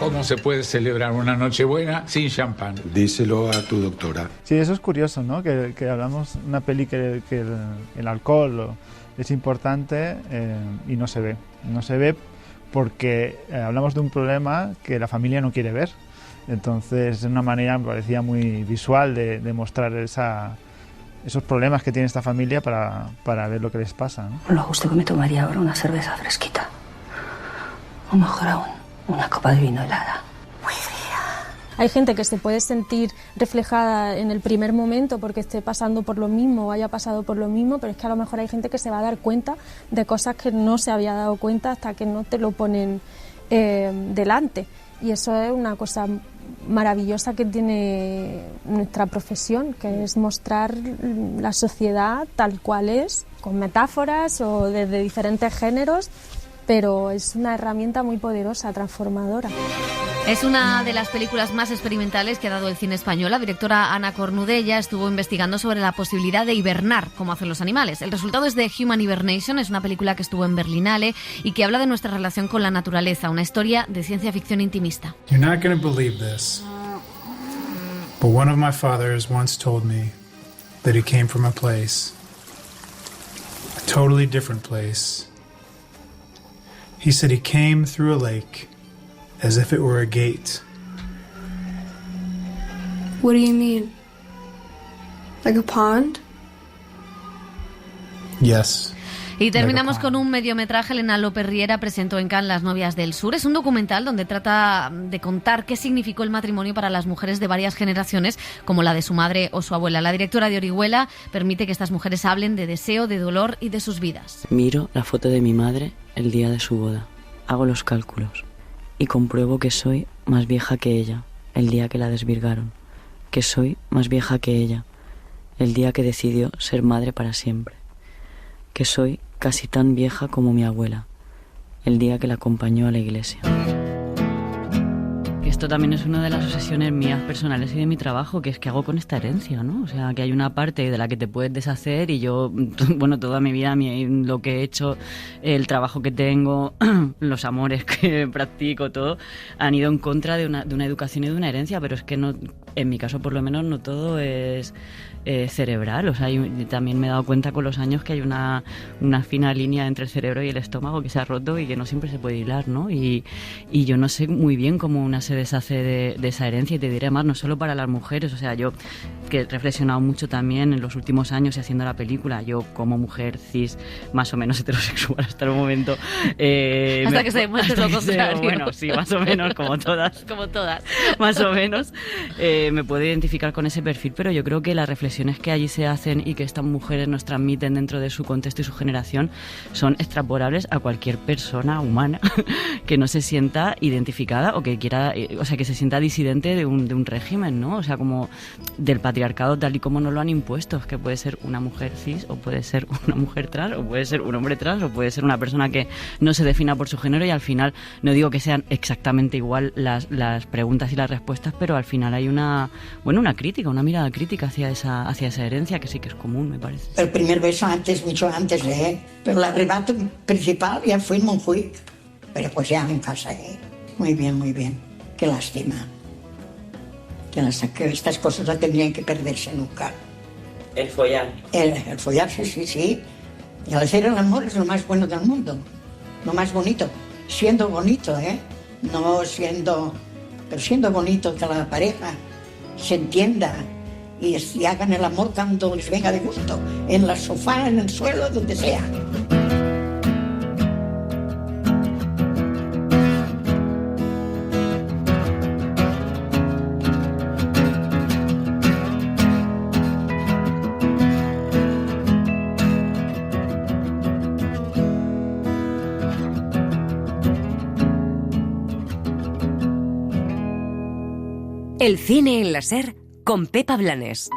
¿Cómo se puede celebrar una Nochebuena sin champán? Díselo a tu doctora. Sí, eso es curioso, ¿no? Que hablamos de una peli que el alcohol es importante y no se ve. No se ve porque hablamos de un problema que la familia no quiere ver. Entonces, de una manera me parecía muy visual de mostrar esos problemas que tiene esta familia para ver lo que les pasa, ¿no? Lo justo que me tomaría ahora una cerveza fresquita. O mejor aún, una copa de vino helada. Muy fría. Hay gente que se puede sentir reflejada en el primer momento porque esté pasando por lo mismo o haya pasado por lo mismo, pero es que a lo mejor hay gente que se va a dar cuenta de cosas que no se había dado cuenta hasta que no te lo ponen delante. Y eso es una cosa maravillosa que tiene nuestra profesión, que es mostrar la sociedad tal cual es, con metáforas o desde diferentes géneros, pero es una herramienta muy poderosa, transformadora. Es una de las películas más experimentales que ha dado el cine español. La directora Ana Cornudella estuvo investigando sobre la posibilidad de hibernar, como hacen los animales. El resultado es The Human Hibernation, es una película que estuvo en Berlinale y que habla de nuestra relación con la naturaleza, una historia de ciencia ficción intimista. You're not going to believe this, but one of my fathers once told me that he came from a place, a totally different place. He said he came through a lake as if it were a gate. What do you mean? Like a pond? Yes. Y terminamos con un mediometraje. Elena López Riera presentó en Cannes Las novias del sur. Es un documental donde trata de contar qué significó el matrimonio para las mujeres de varias generaciones, como la de su madre o su abuela. La directora de Orihuela permite que estas mujeres hablen de deseo, de dolor y de sus vidas. Miro la foto de mi madre el día de su boda. Hago los cálculos y compruebo que soy más vieja que ella el día que la desvirgaron. Que soy más vieja que ella el día que decidió ser madre para siempre. Que soy casi tan vieja como mi abuela el día que la acompañó a la iglesia. Esto también es una de las obsesiones mías personales y de mi trabajo, que es que hago con esta herencia, ¿no? O sea, que hay una parte de la que te puedes deshacer y yo, bueno, toda mi vida, lo que he hecho, el trabajo que tengo, los amores que practico, todo, han ido en contra de una educación y de una herencia, pero es que no, en mi caso por lo menos no todo es cerebral. O sea, también me he dado cuenta con los años que hay una fina línea entre el cerebro y el estómago que se ha roto y que no siempre se puede hilar, ¿no? Y yo no sé muy bien cómo una se deshace de esa herencia, y te diré más, no solo para las mujeres. O sea, yo que he reflexionado mucho también en los últimos años y haciendo la película, yo como mujer cis, más o menos heterosexual hasta el momento, hasta que se demuestre lo contrario. Bueno, sí, más o menos, como todas. Como todas. Más o menos. Me puedo identificar con ese perfil, pero yo creo que las reflexiones que allí se hacen y que estas mujeres nos transmiten dentro de su contexto y su generación son extrapolables a cualquier persona humana que no se sienta identificada o que quiera, o sea, que se sienta disidente de un régimen, ¿no? O sea, como del patriarcado tal y como nos lo han impuesto, que puede ser una mujer cis, o puede ser una mujer trans, o puede ser un hombre trans, o puede ser una persona que no se defina por su género, y al final, no digo que sean exactamente igual las preguntas y las respuestas, pero al final hay una crítica, una mirada crítica hacia esa herencia, que sí que es común, me parece. El primer beso mucho antes, pero el arrebato principal ya fue en Montjuïc, pero pues ya en casa, Muy bien, muy bien. Qué lástima. Que estas cosas no tendrían que perderse nunca. El follar. El follar, sí. Y al hacer el amor es lo más bueno del mundo. Lo más bonito. Siendo bonito, No siendo... Pero siendo bonito, que la pareja se entienda y hagan el amor cuando les venga de gusto. En el sofá, en el suelo, donde sea. El cine en la SER con Pepa Blanes.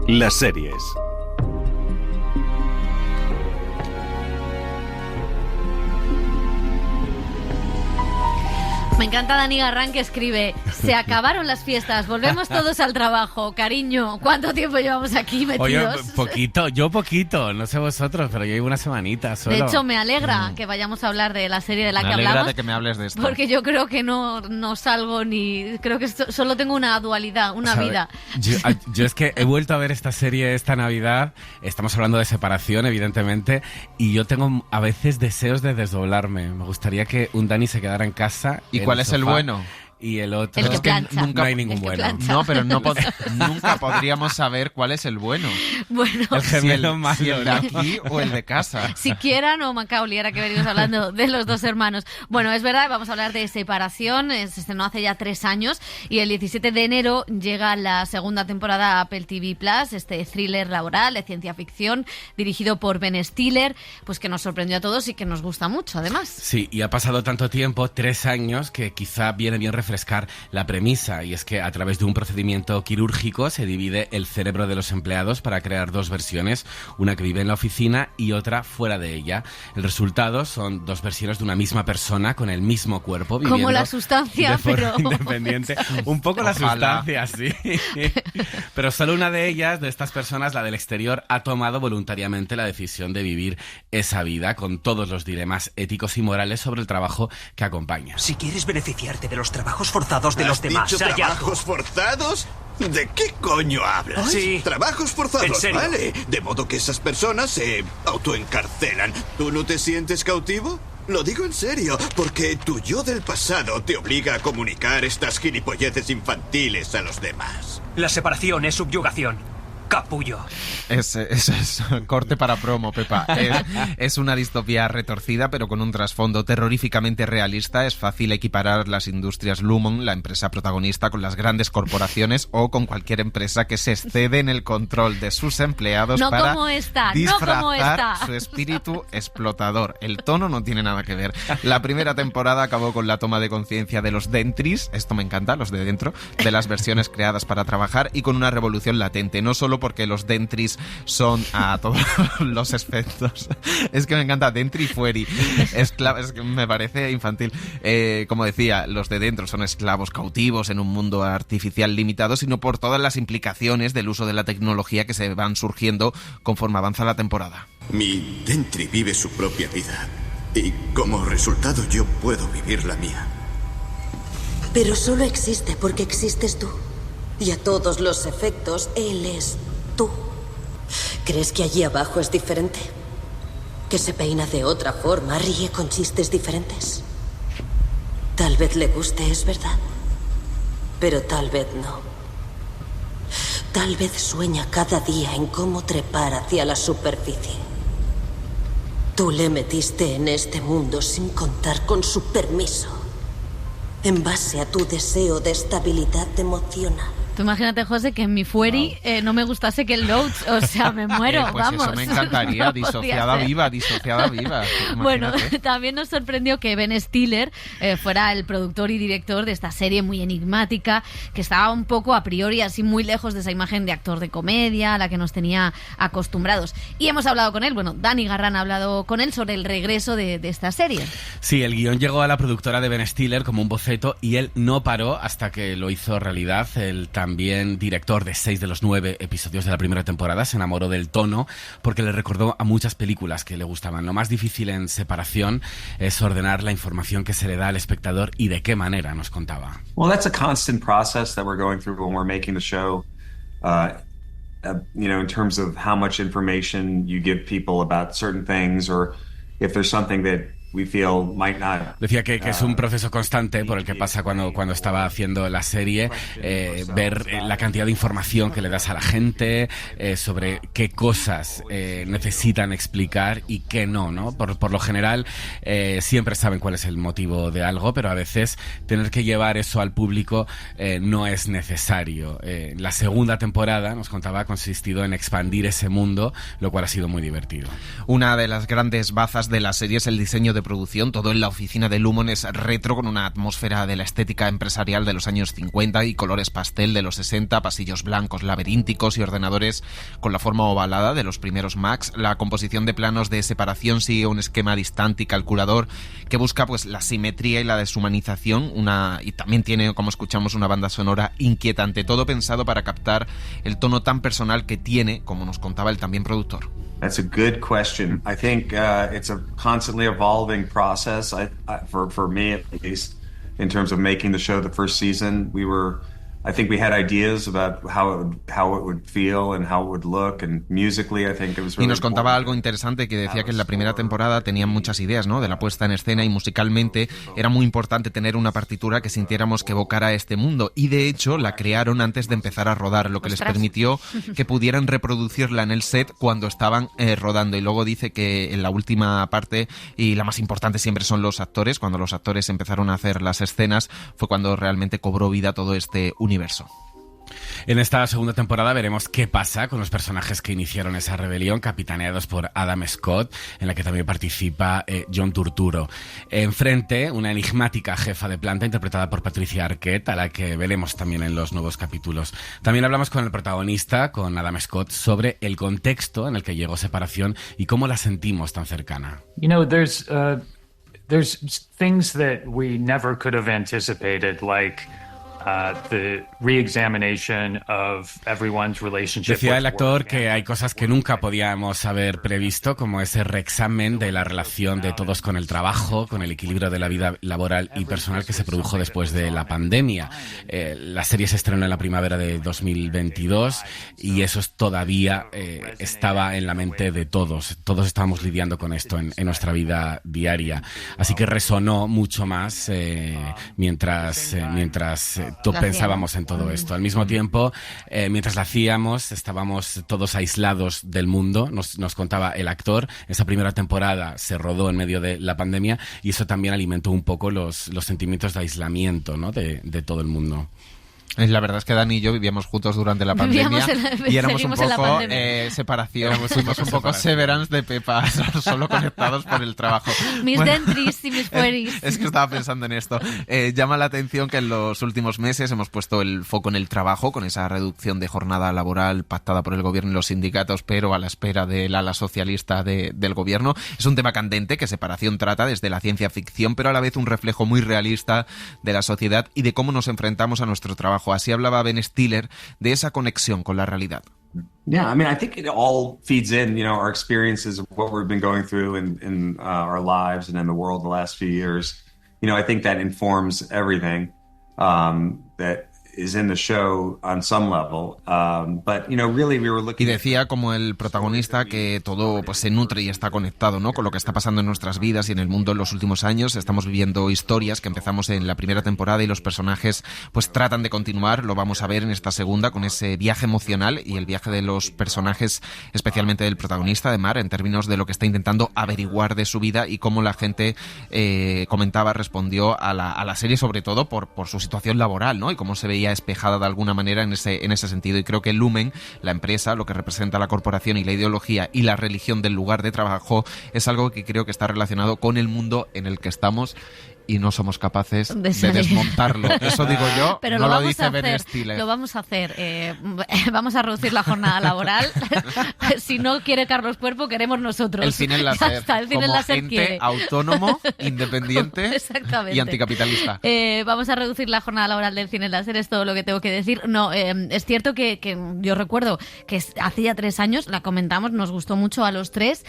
Las series. Me encanta Dani Garrán, que escribe: se acabaron las fiestas, volvemos todos al trabajo. Cariño, ¿cuánto tiempo llevamos aquí metidos? Oye, poquito, no sé vosotros, pero yo llevo una semanita solo. De hecho, me alegra que vayamos a hablar de la serie de la que hablamos. Me alegra de que me hables de esto. Porque yo creo que no salgo ni... Creo que solo tengo una dualidad, una vida. Yo es que he vuelto a ver esta serie esta Navidad. Estamos hablando de separación, evidentemente, y yo tengo a veces deseos de desdoblarme. Me gustaría que un Dani se quedara en casa. ¿Y cuál es el bueno? Y el otro... El que plancha. Nunca hay ningún bueno. No, pero nunca podríamos saber cuál es el bueno. Bueno, el gemelo malo, si el de aquí o el de casa. Si Kieran o Macaulay, ahora que venimos hablando de los dos hermanos. Bueno, es verdad, vamos a hablar de Separación. Se estrenó hace ya 3 años y el 17 de enero llega la segunda temporada a Apple TV+, este thriller laboral de ciencia ficción dirigido por Ben Stiller, pues que nos sorprendió a todos y que nos gusta mucho, además. Sí, y ha pasado tanto tiempo, 3 años, que quizá viene bien refrescar la premisa, y es que a través de un procedimiento quirúrgico se divide el cerebro de los empleados para crear 2 versiones, una que vive en la oficina y otra fuera de ella. El resultado son 2 versiones de una misma persona con el mismo cuerpo, viviendo como La Sustancia, de forma pero independiente. Un poco La Sustancia, sí. Pero solo una de ellas, de estas personas, la del exterior, ha tomado voluntariamente la decisión de vivir esa vida con todos los dilemas éticos y morales sobre el trabajo que acompaña. Si quieres beneficiarte de los trabajos forzados de los demás, ¿has dicho trabajos forzados? ¿De qué coño hablas? Sí. Trabajos forzados, ¿En serio? vale. De modo que esas personas se autoencarcelan. ¿Tú no te sientes cautivo? Lo digo en serio, porque tu yo del pasado te obliga a comunicar estas gilipolleces infantiles a los demás. La separación es subyugación. Capullo. Es corte para promo, Pepa. Es una distopía retorcida, pero con un trasfondo terroríficamente realista. Es fácil equiparar las industrias Lumon, la empresa protagonista, con las grandes corporaciones o con cualquier empresa que se excede en el control de sus empleados para disfrazar su espíritu explotador. El tono no tiene nada que ver. La primera temporada acabó con la toma de conciencia de los dentris, esto me encanta, los de dentro, de las versiones creadas para trabajar, y con una revolución latente, no solo porque los dentris son a todos los efectos. Es que me encanta dentri fueri. Es que me parece infantil. Como decía, los de dentro son esclavos cautivos en un mundo artificial limitado, sino por todas las implicaciones del uso de la tecnología que se van surgiendo conforme avanza la temporada. Mi dentri vive su propia vida y como resultado yo puedo vivir la mía. Pero solo existe porque existes tú. Y a todos los efectos, él es tú. ¿Crees que allí abajo es diferente? ¿Que se peina de otra forma, ríe con chistes diferentes? Tal vez le guste, es verdad. Pero tal vez no. Tal vez sueña cada día en cómo trepar hacia la superficie. Tú le metiste en este mundo sin contar con su permiso, en base a tu deseo de estabilidad emocional. Tú imagínate, José, que en mi fueri no me gustase que el Loach, o sea, me muero, pues vamos. Eso me encantaría, disociada viva. Bueno, también nos sorprendió que Ben Stiller fuera el productor y director de esta serie muy enigmática, que estaba un poco a priori así muy lejos de esa imagen de actor de comedia a la que nos tenía acostumbrados. Y hemos hablado con él, Dani Garrán ha hablado con él sobre el regreso de esta serie. Sí, el guión llegó a la productora de Ben Stiller como un boceto y él no paró hasta que lo hizo realidad. El también director de 6 de los 9 episodios de la primera temporada se enamoró del tono porque le recordó a muchas películas que le gustaban. Lo más difícil en Separación es ordenar la información que se le da al espectador y de qué manera, nos contaba. Well, that's a constant process that we're going through when we're making the show. In terms of how much information you give people about certain things, or if there's something that we feel might not. Decía que es un proceso constante por el que pasa cuando estaba haciendo la serie, ver la cantidad de información que le das a la gente sobre qué cosas necesitan explicar y qué no. Por lo general siempre saben cuál es el motivo de algo, pero a veces tener que llevar eso al público no es necesario. La segunda temporada, nos contaba, ha consistido en expandir ese mundo, lo cual ha sido muy divertido. Una de las grandes bazas de la serie es el diseño de de producción. Todo en la oficina de Lumon es retro, con una atmósfera de la estética empresarial de los años 50 y colores pastel de los 60, pasillos blancos laberínticos y ordenadores con la forma ovalada de los primeros Macs. La composición de planos de separación sigue un esquema distante y calculador que busca pues la simetría y la deshumanización, y también tiene, como escuchamos, una banda sonora inquietante, todo pensado para captar el tono tan personal que tiene, como nos contaba el también productor. That's a good question. I think it's a constantly evolving process. For me, at least, in terms of making the show, the first season, I think we had ideas about how it would feel and how it would look, and musically I think it was really. Y nos contaba algo interesante, que decía que en la primera temporada tenían muchas ideas, ¿no?, de la puesta en escena, y musicalmente era muy importante tener una partitura que sintiéramos que evocara este mundo, y de hecho la crearon antes de empezar a rodar, lo que les permitió que pudieran reproducirla en el set cuando estaban rodando. Y luego dice que en la última parte, y la más importante siempre, son los actores. Cuando los actores empezaron a hacer las escenas fue cuando realmente cobró vida todo este universo. En esta segunda temporada veremos qué pasa con los personajes que iniciaron esa rebelión, capitaneados por Adam Scott, en la que también participa John Turturro. Enfrente, una enigmática jefa de planta interpretada por Patricia Arquette, a la que veremos también en los nuevos capítulos. También hablamos con el protagonista, con Adam Scott, sobre el contexto en el que llegó Separación y cómo la sentimos tan cercana. You know, there's things that we never could have anticipated, like the re-examination of everyone's relationship. Decía el actor que hay cosas que nunca podíamos haber previsto, como ese reexamen de la relación de todos con el trabajo, con el equilibrio de la vida laboral y personal que se produjo después de la pandemia. La serie se estrenó en la primavera de 2022 y eso todavía estaba en la mente de todos. Todos estábamos lidiando con esto en nuestra vida diaria. Así que resonó mucho más mientras pensábamos en todo esto. Al mismo tiempo, mientras la hacíamos, estábamos todos aislados del mundo, nos contaba el actor. Esa primera temporada se rodó en medio de la pandemia y eso también alimentó un poco los sentimientos de aislamiento, ¿no?, de todo el mundo. La verdad es que Dani y yo vivíamos juntos durante la pandemia y éramos un poco separación, fuimos un poco Severance de Pepa, solo conectados por el trabajo. Mis dentris y mis fueris. Es que estaba pensando en esto. Llama la atención que en los últimos meses hemos puesto el foco en el trabajo, con esa reducción de jornada laboral pactada por el gobierno y los sindicatos, pero a la espera del ala socialista del gobierno. Es un tema candente que Separación trata desde la ciencia ficción, pero a la vez un reflejo muy realista de la sociedad y de cómo nos enfrentamos a nuestro trabajo. Así hablaba Ben Stiller de esa conexión con la realidad. Yeah, I mean, I think it all feeds in, you know, our experiences of what we've been going through in our lives and in the world the last few years. You know, I think that informs everything that is in the show on some level, but you know, really we were looking. Y decía, como el protagonista, que todo pues se nutre y está conectado, ¿no?, con lo que está pasando en nuestras vidas y en el mundo en los últimos años. Estamos viviendo historias que empezamos en la primera temporada y los personajes pues tratan de continuar. Lo vamos a ver en esta segunda, con ese viaje emocional y el viaje de los personajes, especialmente del protagonista, de Mar, en términos de lo que está intentando averiguar de su vida y cómo la gente comentaba, respondió a la serie, sobre todo por su situación laboral, ¿no?, y cómo se veía espejada de alguna manera en ese sentido. Y creo que Lumen, la empresa, lo que representa la corporación y la ideología y la religión del lugar de trabajo, es algo que creo que está relacionado con el mundo en el que estamos y no somos capaces de desmontarlo. Eso digo yo, pero no lo dice Ben Stiller. Lo vamos a hacer. Vamos a reducir la jornada laboral. Si no quiere Carlos Puerpo, queremos nosotros. El cine en láser. El cine en láser gente quiere. Autónomo, independiente y anticapitalista. Vamos a reducir la jornada laboral del cine en láser, es todo lo que tengo que decir. No, es cierto que yo recuerdo que hace ya 3 años, la comentamos, nos gustó mucho a los 3.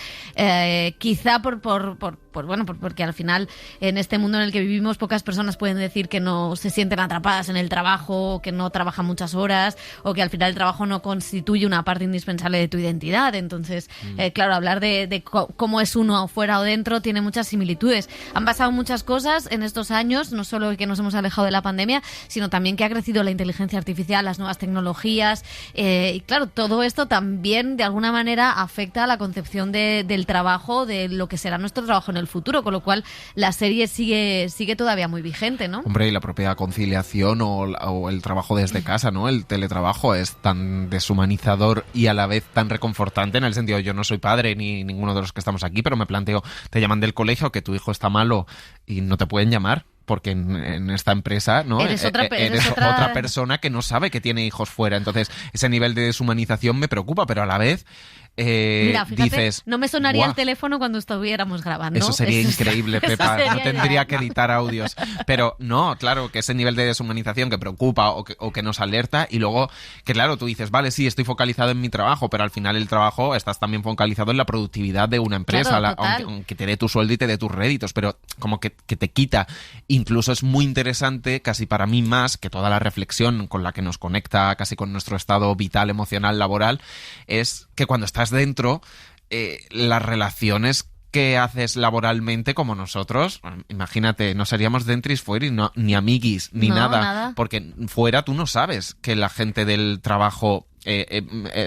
Quizá porque al final, en este mundo en el que vivimos, pocas personas pueden decir que no se sienten atrapadas en el trabajo, que no trabajan muchas horas, o que al final el trabajo no constituye una parte indispensable de tu identidad. Entonces, claro, hablar de cómo es uno fuera o dentro tiene muchas similitudes. Han pasado muchas cosas en estos años, no solo que nos hemos alejado de la pandemia, sino también que ha crecido la inteligencia artificial, las nuevas tecnologías, y claro, todo esto también de alguna manera afecta a la concepción del trabajo, de lo que será nuestro trabajo en el el futuro, con lo cual la serie sigue todavía muy vigente, ¿no? Hombre, y la propia conciliación o el trabajo desde casa, ¿no? El teletrabajo es tan deshumanizador y a la vez tan reconfortante, en el sentido, yo no soy padre ni ninguno de los que estamos aquí, pero me planteo, te llaman del colegio que tu hijo está malo y no te pueden llamar. Porque en esta empresa, ¿no? Eres otra persona que no sabe que tiene hijos fuera. Entonces, ese nivel de deshumanización me preocupa, pero a la vez mira, fíjate, dices... No me sonaría ¡guau! El teléfono cuando estuviéramos grabando. Eso sería increíble, Pepa. No tendría que editar audios. Pero no, claro, que ese nivel de deshumanización que preocupa o que nos alerta, y luego que claro, tú dices, vale, sí, estoy focalizado en mi trabajo, pero al final el trabajo estás también focalizado en la productividad de una empresa, claro, aunque te dé tu sueldo y te dé tus réditos, pero como que te quita. Incluso es muy interesante, casi para mí más que toda la reflexión con la que nos conecta casi con nuestro estado vital, emocional, laboral, es que cuando estás dentro, las relaciones que haces laboralmente como nosotros, imagínate, no seríamos dentris fuera ni amiguis, ni nada, porque fuera tú no sabes que la gente del trabajo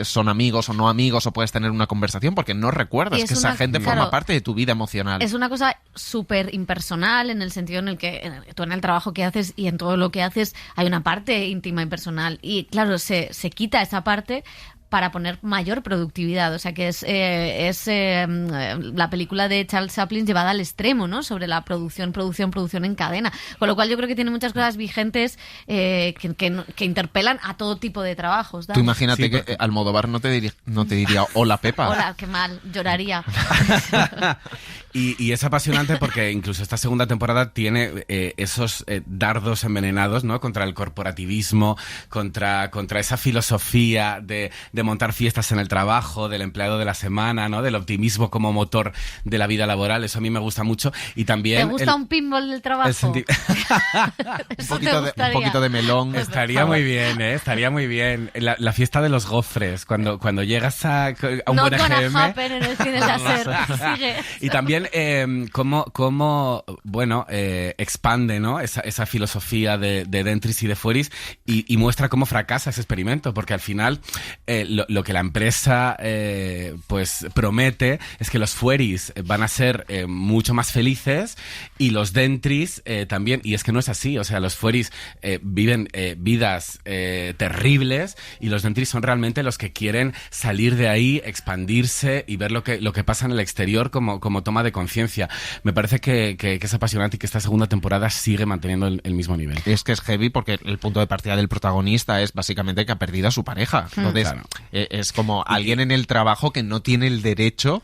son amigos o no amigos, o puedes tener una conversación porque no recuerdas que esa gente forma parte de tu vida emocional. Es una cosa súper impersonal, en el sentido en el que tú en el trabajo que haces y en todo lo que haces hay una parte íntima y personal, y claro, se quita esa parte para poner mayor productividad. O sea que es la película de Charles Chaplin llevada al extremo, ¿no? Sobre la producción en cadena. Con lo cual yo creo que tiene muchas cosas vigentes que interpelan a todo tipo de trabajos. Tú imagínate que Almodóvar no te diría hola, Pepa. Hola, qué mal, lloraría. Y es apasionante porque incluso esta segunda temporada tiene esos dardos envenenados, ¿no? Contra el corporativismo, contra esa filosofía de montar fiestas en el trabajo, del empleado de la semana, ¿no? Del optimismo como motor de la vida laboral. Eso a mí me gusta mucho. Y también... ¿Te gusta un pinball del trabajo? un poquito de melón. Estaría muy bien, ¿eh? Estaría muy bien. La fiesta de los gofres, cuando llegas a un buen EGM... No happen en el cine láser. Sigue. Y también cómo expande, ¿no? Esa filosofía de Dentris y de Fueris y muestra cómo fracasa ese experimento, porque al final lo que la empresa pues promete es que los Fueris van a ser mucho más felices y los Dentris también, y es que no es así. O sea, los Fueris viven vidas terribles y los Dentris son realmente los que quieren salir de ahí, expandirse y ver lo que pasa en el exterior como toma de conciencia. Me parece que es apasionante y que esta segunda temporada sigue manteniendo el mismo nivel. Es que es heavy porque el punto de partida del protagonista es básicamente que ha perdido a su pareja. Entonces, claro, es como alguien en el trabajo que no tiene el derecho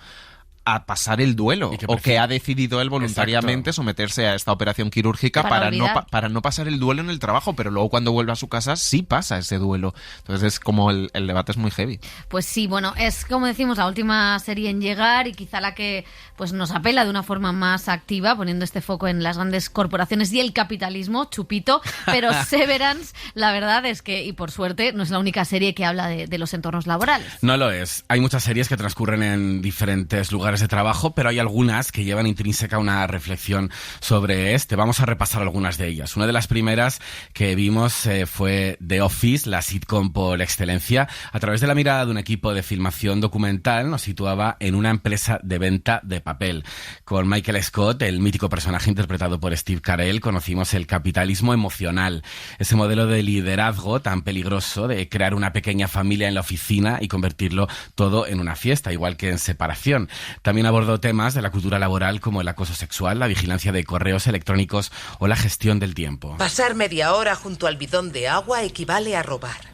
a pasar el duelo, o que ha decidido él voluntariamente someterse a esta operación quirúrgica para no pasar el duelo en el trabajo, pero luego cuando vuelve a su casa sí pasa ese duelo. Entonces es como el debate es muy heavy. Pues sí, bueno, es como decimos la última serie en llegar y quizá la que pues nos apela de una forma más activa, poniendo este foco en las grandes corporaciones y el capitalismo, chupito, pero Severance, la verdad es que, y por suerte, no es la única serie que habla de los entornos laborales. No lo es. Hay muchas series que transcurren en diferentes lugares de trabajo, pero hay algunas que llevan intrínseca una reflexión sobre este. Vamos a repasar algunas de ellas. Una de las primeras que vimos fue The Office, la sitcom por excelencia. A través de la mirada de un equipo de filmación documental nos situaba en una empresa de venta de papel. Con Michael Scott, el mítico personaje interpretado por Steve Carell, conocimos el capitalismo emocional, ese modelo de liderazgo tan peligroso de crear una pequeña familia en la oficina y convertirlo todo en una fiesta, igual que en Separación. También abordó temas de la cultura laboral como el acoso sexual, la vigilancia de correos electrónicos o la gestión del tiempo. Pasar media hora junto al bidón de agua equivale a robar.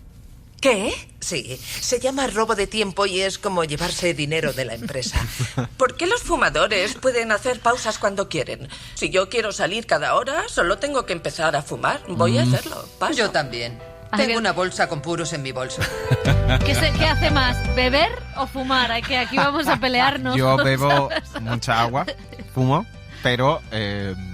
¿Qué? Sí, se llama robo de tiempo y es como llevarse dinero de la empresa. ¿Por qué los fumadores pueden hacer pausas cuando quieren? Si yo quiero salir cada hora, solo tengo que empezar a fumar. Voy a hacerlo. Paso. Yo también. Tengo una bolsa con puros en mi bolso. ¿Qué hace más? ¿Beber o fumar? Aquí vamos a pelearnos. Yo bebo mucha agua, fumo, pero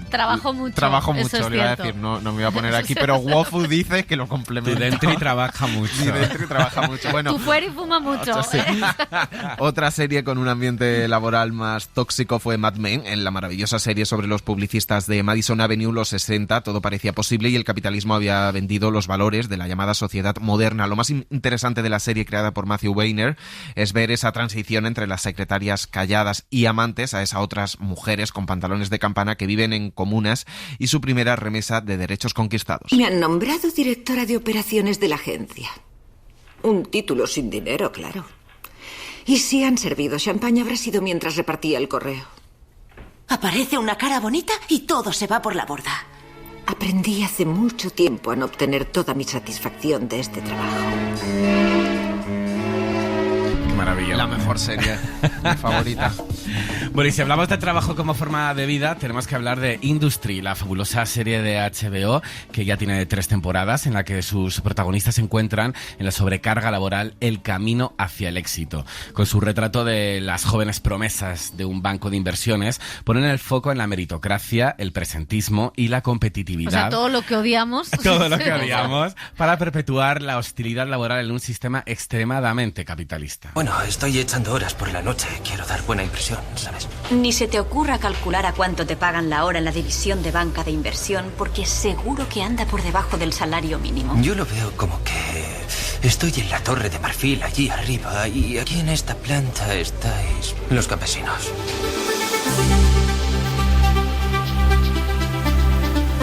Trabajo mucho. Trabajo eso mucho, es le iba a cierto. decir, no me voy a poner aquí, pero Wofu dice que lo complementa. Tu dentri trabaja mucho. Mi dentri trabaja mucho. Bueno, Tu fuera y fuma mucho. otra serie con un ambiente laboral más tóxico fue Mad Men. En la maravillosa serie sobre los publicistas de Madison Avenue, los 60, todo parecía posible y el capitalismo había vendido los valores de la llamada sociedad moderna. Lo más interesante de la serie creada por Matthew Weiner es ver esa transición entre las secretarias calladas y amantes a esas otras mujeres con pantalones de campana que viven en comunas y su primera remesa de derechos conquistados. Me han nombrado directora de operaciones de la agencia. Un título sin dinero, claro. Y si han servido champaña habrá sido mientras repartía el correo. Aparece una cara bonita y todo se va por la borda. Aprendí hace mucho tiempo a no obtener toda mi satisfacción de este trabajo. Maravilla. La mejor serie, mi favorita. Bueno, y si hablamos de trabajo como forma de vida, tenemos que hablar de Industry, la fabulosa serie de HBO que ya tiene 3 temporadas en la que sus protagonistas se encuentran en la sobrecarga laboral, el camino hacia el éxito. Con su retrato de las jóvenes promesas de un banco de inversiones, ponen el foco en la meritocracia, el presentismo y la competitividad. O sea, todo lo que odiamos. Todo lo que odiamos para perpetuar la hostilidad laboral en un sistema extremadamente capitalista. Bueno, estoy echando horas por la noche. Quiero dar buena impresión, ¿sabes? Ni se te ocurra calcular a cuánto te pagan la hora en la división de banca de inversión, porque seguro que anda por debajo del salario mínimo. Yo lo veo como que estoy en la Torre de Marfil, allí arriba, y aquí en esta planta estáis los campesinos.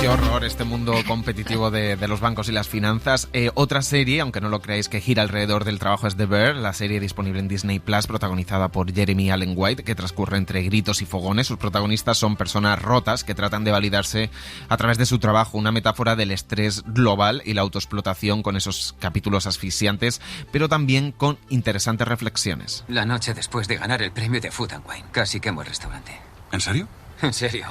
Qué horror este mundo competitivo de los bancos y las finanzas. Otra serie, aunque no lo creáis, que gira alrededor del trabajo es The Bear, la serie disponible en Disney Plus, protagonizada por Jeremy Allen White, que transcurre entre gritos y fogones. Sus protagonistas son personas rotas que tratan de validarse a través de su trabajo, una metáfora del estrés global y la autoexplotación con esos capítulos asfixiantes, pero también con interesantes reflexiones. La noche después de ganar el premio de Food & Wine, casi quemo el restaurante. ¿En serio? En serio.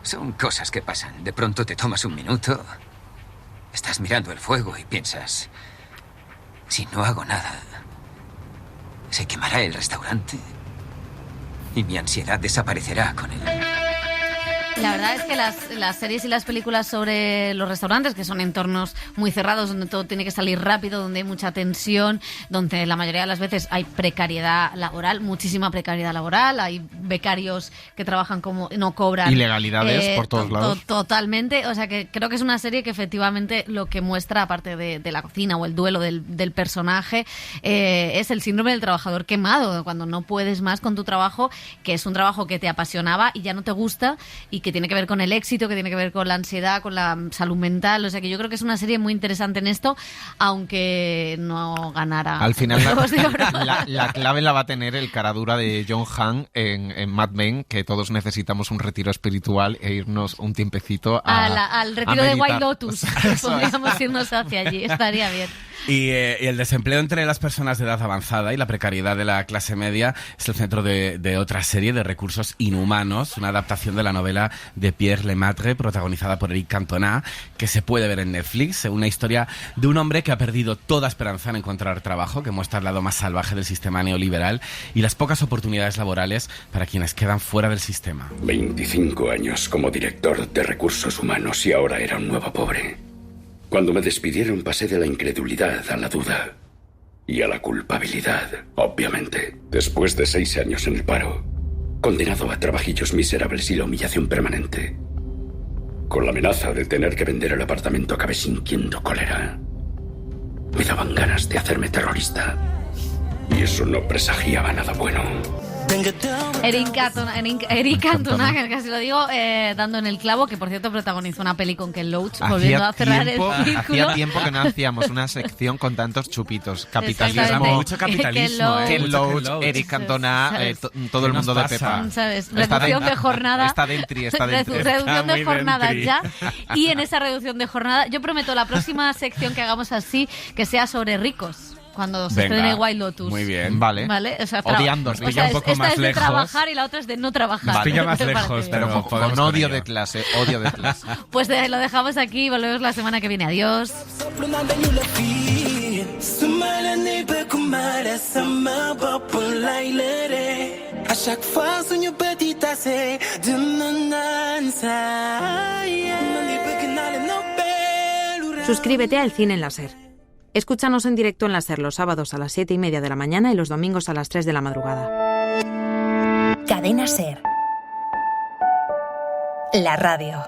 Son cosas que pasan. De pronto te tomas un minuto, estás mirando el fuego y piensas, si no hago nada, se quemará el restaurante y mi ansiedad desaparecerá con él. La verdad es que las series y las películas sobre los restaurantes, que son entornos muy cerrados, donde todo tiene que salir rápido, donde hay mucha tensión, donde la mayoría de las veces hay precariedad laboral, muchísima precariedad laboral, hay becarios que trabajan como no cobran. Ilegalidades por todos lados. Totalmente, o sea que creo que es una serie que efectivamente lo que muestra, aparte de la cocina o el duelo del personaje, es el síndrome del trabajador quemado, cuando no puedes más con tu trabajo, que es un trabajo que te apasionaba y ya no te gusta y que tiene que ver con el éxito, que tiene que ver con la ansiedad, con la salud mental. O sea que yo creo que es una serie muy interesante en esto, aunque no ganara. Al final la clave la va a tener el caradura de John Hamm en Mad Men, que todos necesitamos un retiro espiritual e irnos un tiempecito al retiro de White Lotus. Podríamos irnos hacia allí, estaría bien. Y el desempleo entre las personas de edad avanzada y la precariedad de la clase media es el centro de otra serie de Recursos Inhumanos, una adaptación de la novela de Pierre Lemaitre, protagonizada por Eric Cantona, que se puede ver en Netflix. Una historia de un hombre que ha perdido toda esperanza en encontrar trabajo, que muestra el lado más salvaje del sistema neoliberal y las pocas oportunidades laborales para quienes quedan fuera del sistema. 25 años como director de Recursos Humanos y ahora era un nuevo pobre. Cuando me despidieron pasé de la incredulidad a la duda y a la culpabilidad, obviamente. Después de 6 años en el paro, condenado a trabajillos miserables y la humillación permanente, con la amenaza de tener que vender el apartamento acabé sintiendo cólera. Me daban ganas de hacerme terrorista y eso no presagiaba nada bueno. Eric Cantona, que casi lo digo, dando en el clavo, que por cierto protagonizó una peli con Ken Loach, volviendo a cerrar el círculo. Hacía tiempo que no hacíamos una sección con tantos chupitos. Capitalismo, mucho capitalismo. Ken Loach, Eric Cantona, todo el mundo de Pepa. ¿Sabes? Reducción de jornada. Está dentro. Reducción de jornada ya. Y en esa reducción de jornada, yo prometo la próxima sección que hagamos así, que sea sobre ricos. Cuando se estrene White Lotus. Muy bien. Vale. O sea, odiándose. O sea, esta es de trabajar y la otra es de no trabajar. Nos pilla más lejos, pero con odio de clase. Pues lo dejamos aquí y volvemos la semana que viene. Adiós. À chaque fois, suñu petit assez de nanansa. Suscríbete a El Cine en la SER. Escúchanos en directo en la SER los sábados a las 7:30 de la mañana y los domingos a las 3 de la madrugada. Cadena SER. La radio.